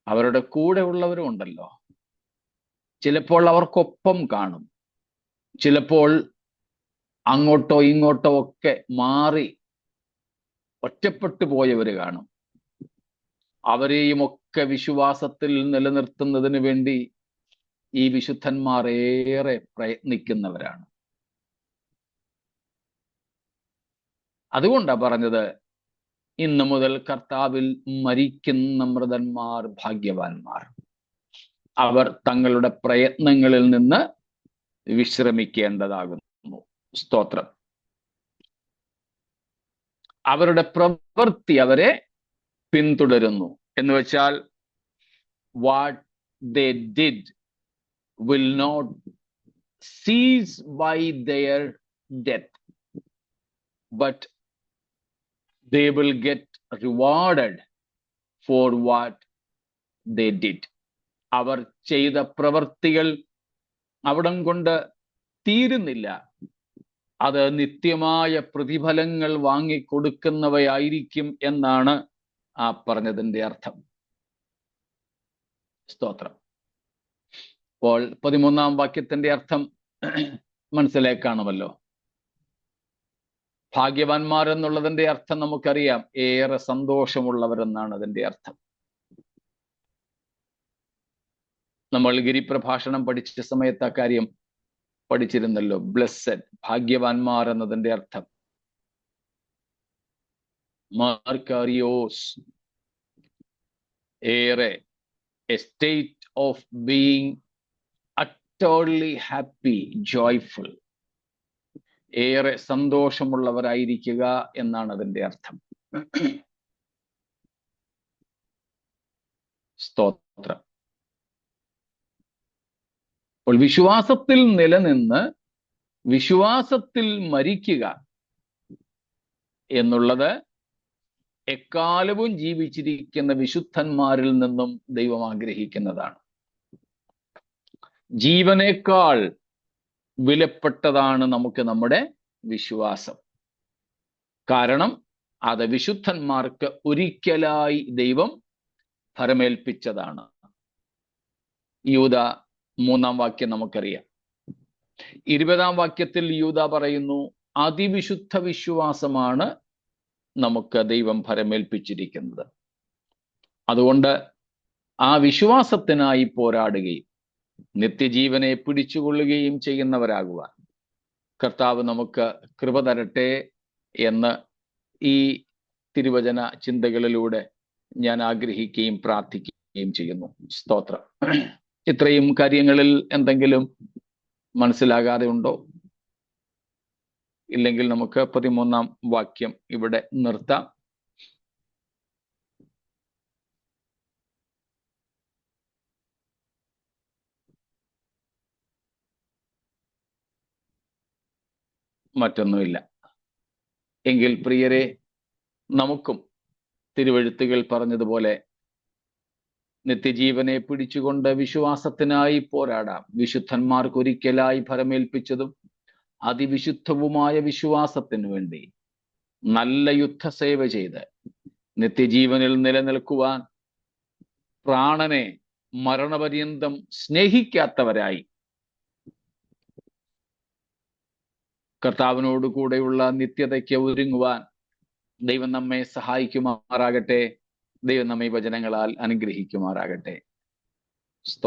അവരുടെ കൂടെ ഉള്ളവരും ഉണ്ടല്ലോ. ചിലപ്പോൾ അവർക്കൊപ്പം കാണും, ചിലപ്പോൾ അങ്ങോട്ടോ ഇങ്ങോട്ടോ ഒക്കെ മാറി ഒറ്റപ്പെട്ടു പോയവര് കാണും. അവരെയും ഒക്കെ വിശ്വാസത്തിൽ നിലനിർത്തുന്നതിന് വേണ്ടി ഈ വിശുദ്ധന്മാർ ഏറെ പ്രയത്നിക്കുന്നവരാണ്. അതുകൊണ്ടാണ് പറഞ്ഞത്, ഇന്നു മുതൽ കർത്താവിൽ മരിക്കുന്ന മൃതന്മാർ ഭാഗ്യവാന്മാർ. അവർ തങ്ങളുടെ പ്രയത്നങ്ങളിൽ നിന്ന് വിശ്രമിക്കേണ്ടതാകുന്നു. സ്തോത്രം. അവരുടെ പ്രവൃത്തി അവരെ പിന്തുടരുന്നു. എന്ന് വെച്ചാൽ what they did will not cease by their death, but they will get rewarded for what they did. അവർ ചെയ്ത പ്രവൃത്തികൾ അവിടം കൊണ്ട് തീരുന്നില്ല. അത് നിത്യമായ പ്രതിഫലങ്ങൾ വാങ്ങിക്കൊടുക്കുന്നവയായിരിക്കും എന്നാണ് ആ പറഞ്ഞതിൻ്റെ അർത്ഥം. സ്തോത്രം. അപ്പോൾ 13-ാം വാക്യത്തിന്റെ അർത്ഥം മനസ്സിലാക്കാണുമല്ലോ. ഭാഗ്യവാന്മാർ എന്നുള്ളതിന്റെ അർത്ഥം നമുക്കറിയാം, ഏറെ സന്തോഷമുള്ളവരെന്നാണ് അതിന്റെ അർത്ഥം. നമ്മൾ ഗിരിപ്രഭാഷണം പഠിച്ച സമയത്ത് ആ കാര്യം പഠിച്ചിരുന്നല്ലോ. ബ്ലെസ്സഡ്, ഭാഗ്യവാന്മാർ എന്നതിന്റെ അർത്ഥം മാർക്കാരിയോസ്, ഏറെ A state of being totally happy, joyful, ഏറെ സന്തോഷമുള്ളവരായിരിക്കുക എന്നാണ് അതിന്റെ അർത്ഥം. സ്തോത്രം. അപ്പോൾ വിശ്വാസത്തിൽ നിലനിന്ന് വിശ്വാസത്തിൽ മരിക്കുക എന്നുള്ളത് എക്കാലവും ജീവിച്ചിരിക്കുന്ന വിശുദ്ധന്മാരിൽ നിന്നും ദൈവം ആഗ്രഹിക്കുന്നതാണ്. ജീവനേക്കാൾ വിലപ്പെട്ടതാണ് നമുക്ക് നമ്മുടെ വിശ്വാസം. കാരണം അത് വിശുദ്ധന്മാർക്ക് ഒരിക്കലായി ദൈവം ഫലമേൽപ്പിച്ചതാണ്. യൂദ 3-ാം വാക്യം നമുക്കറിയാം. 20-ാം വാക്യത്തിൽ യൂദ പറയുന്നു, അതിവിശുദ്ധ വിശ്വാസമാണ് നമുക്ക് ദൈവം ഫലമേൽപ്പിച്ചിരിക്കുന്നത്. അതുകൊണ്ട് ആ വിശ്വാസത്തിനായി പോരാടുകയും നിത്യജീവനെ പിടിച്ചുകൊള്ളുകയും ചെയ്യുന്നവരാകുവാൻ കർത്താവ് നമുക്ക് കൃപ തരട്ടെ എന്ന് ഈ തിരുവചന ചിന്തകളിലൂടെ ഞാൻ ആഗ്രഹിക്കുകയും പ്രാർത്ഥിക്കുകയും ചെയ്യുന്നു. സ്തോത്രം. ഇത്രയും കാര്യങ്ങളിൽ എന്തെങ്കിലും മനസ്സിലാകാതെ ഉണ്ടോ? ഇല്ലെങ്കിൽ നമുക്ക് 13-ാം വാക്യം ഇവിടെ നിർത്താം. മറ്റൊന്നുമില്ല എങ്കിൽ പ്രിയരെ, നമുക്കും തിരുവെഴുത്തുകൾ പറഞ്ഞതുപോലെ നിത്യജീവനെ പിടിച്ചുകൊണ്ട് വിശ്വാസത്തിനായി പോരാടാം. വിശുദ്ധന്മാർക്ക് ഒരിക്കലായി ഫലമേൽപ്പിച്ചതും അതിവിശുദ്ധവുമായ വിശ്വാസത്തിനു വേണ്ടി നല്ല യുദ്ധസേവ ചെയ്ത് നിത്യജീവനിൽ നിലനിൽക്കുവാൻ പ്രാണനെ മരണപര്യന്തം സ്നേഹിക്കാത്തവരായി കർത്താവിനോട് കൂടെയുള്ള നിത്യതയ്ക്ക് ഒരുങ്ങുവാൻ ദൈവം നമ്മെ സഹായിക്കുമാറാകട്ടെ. ദൈവം നമ്മെ വചനങ്ങളാൽ അനുഗ്രഹിക്കുമാറാകട്ടെ.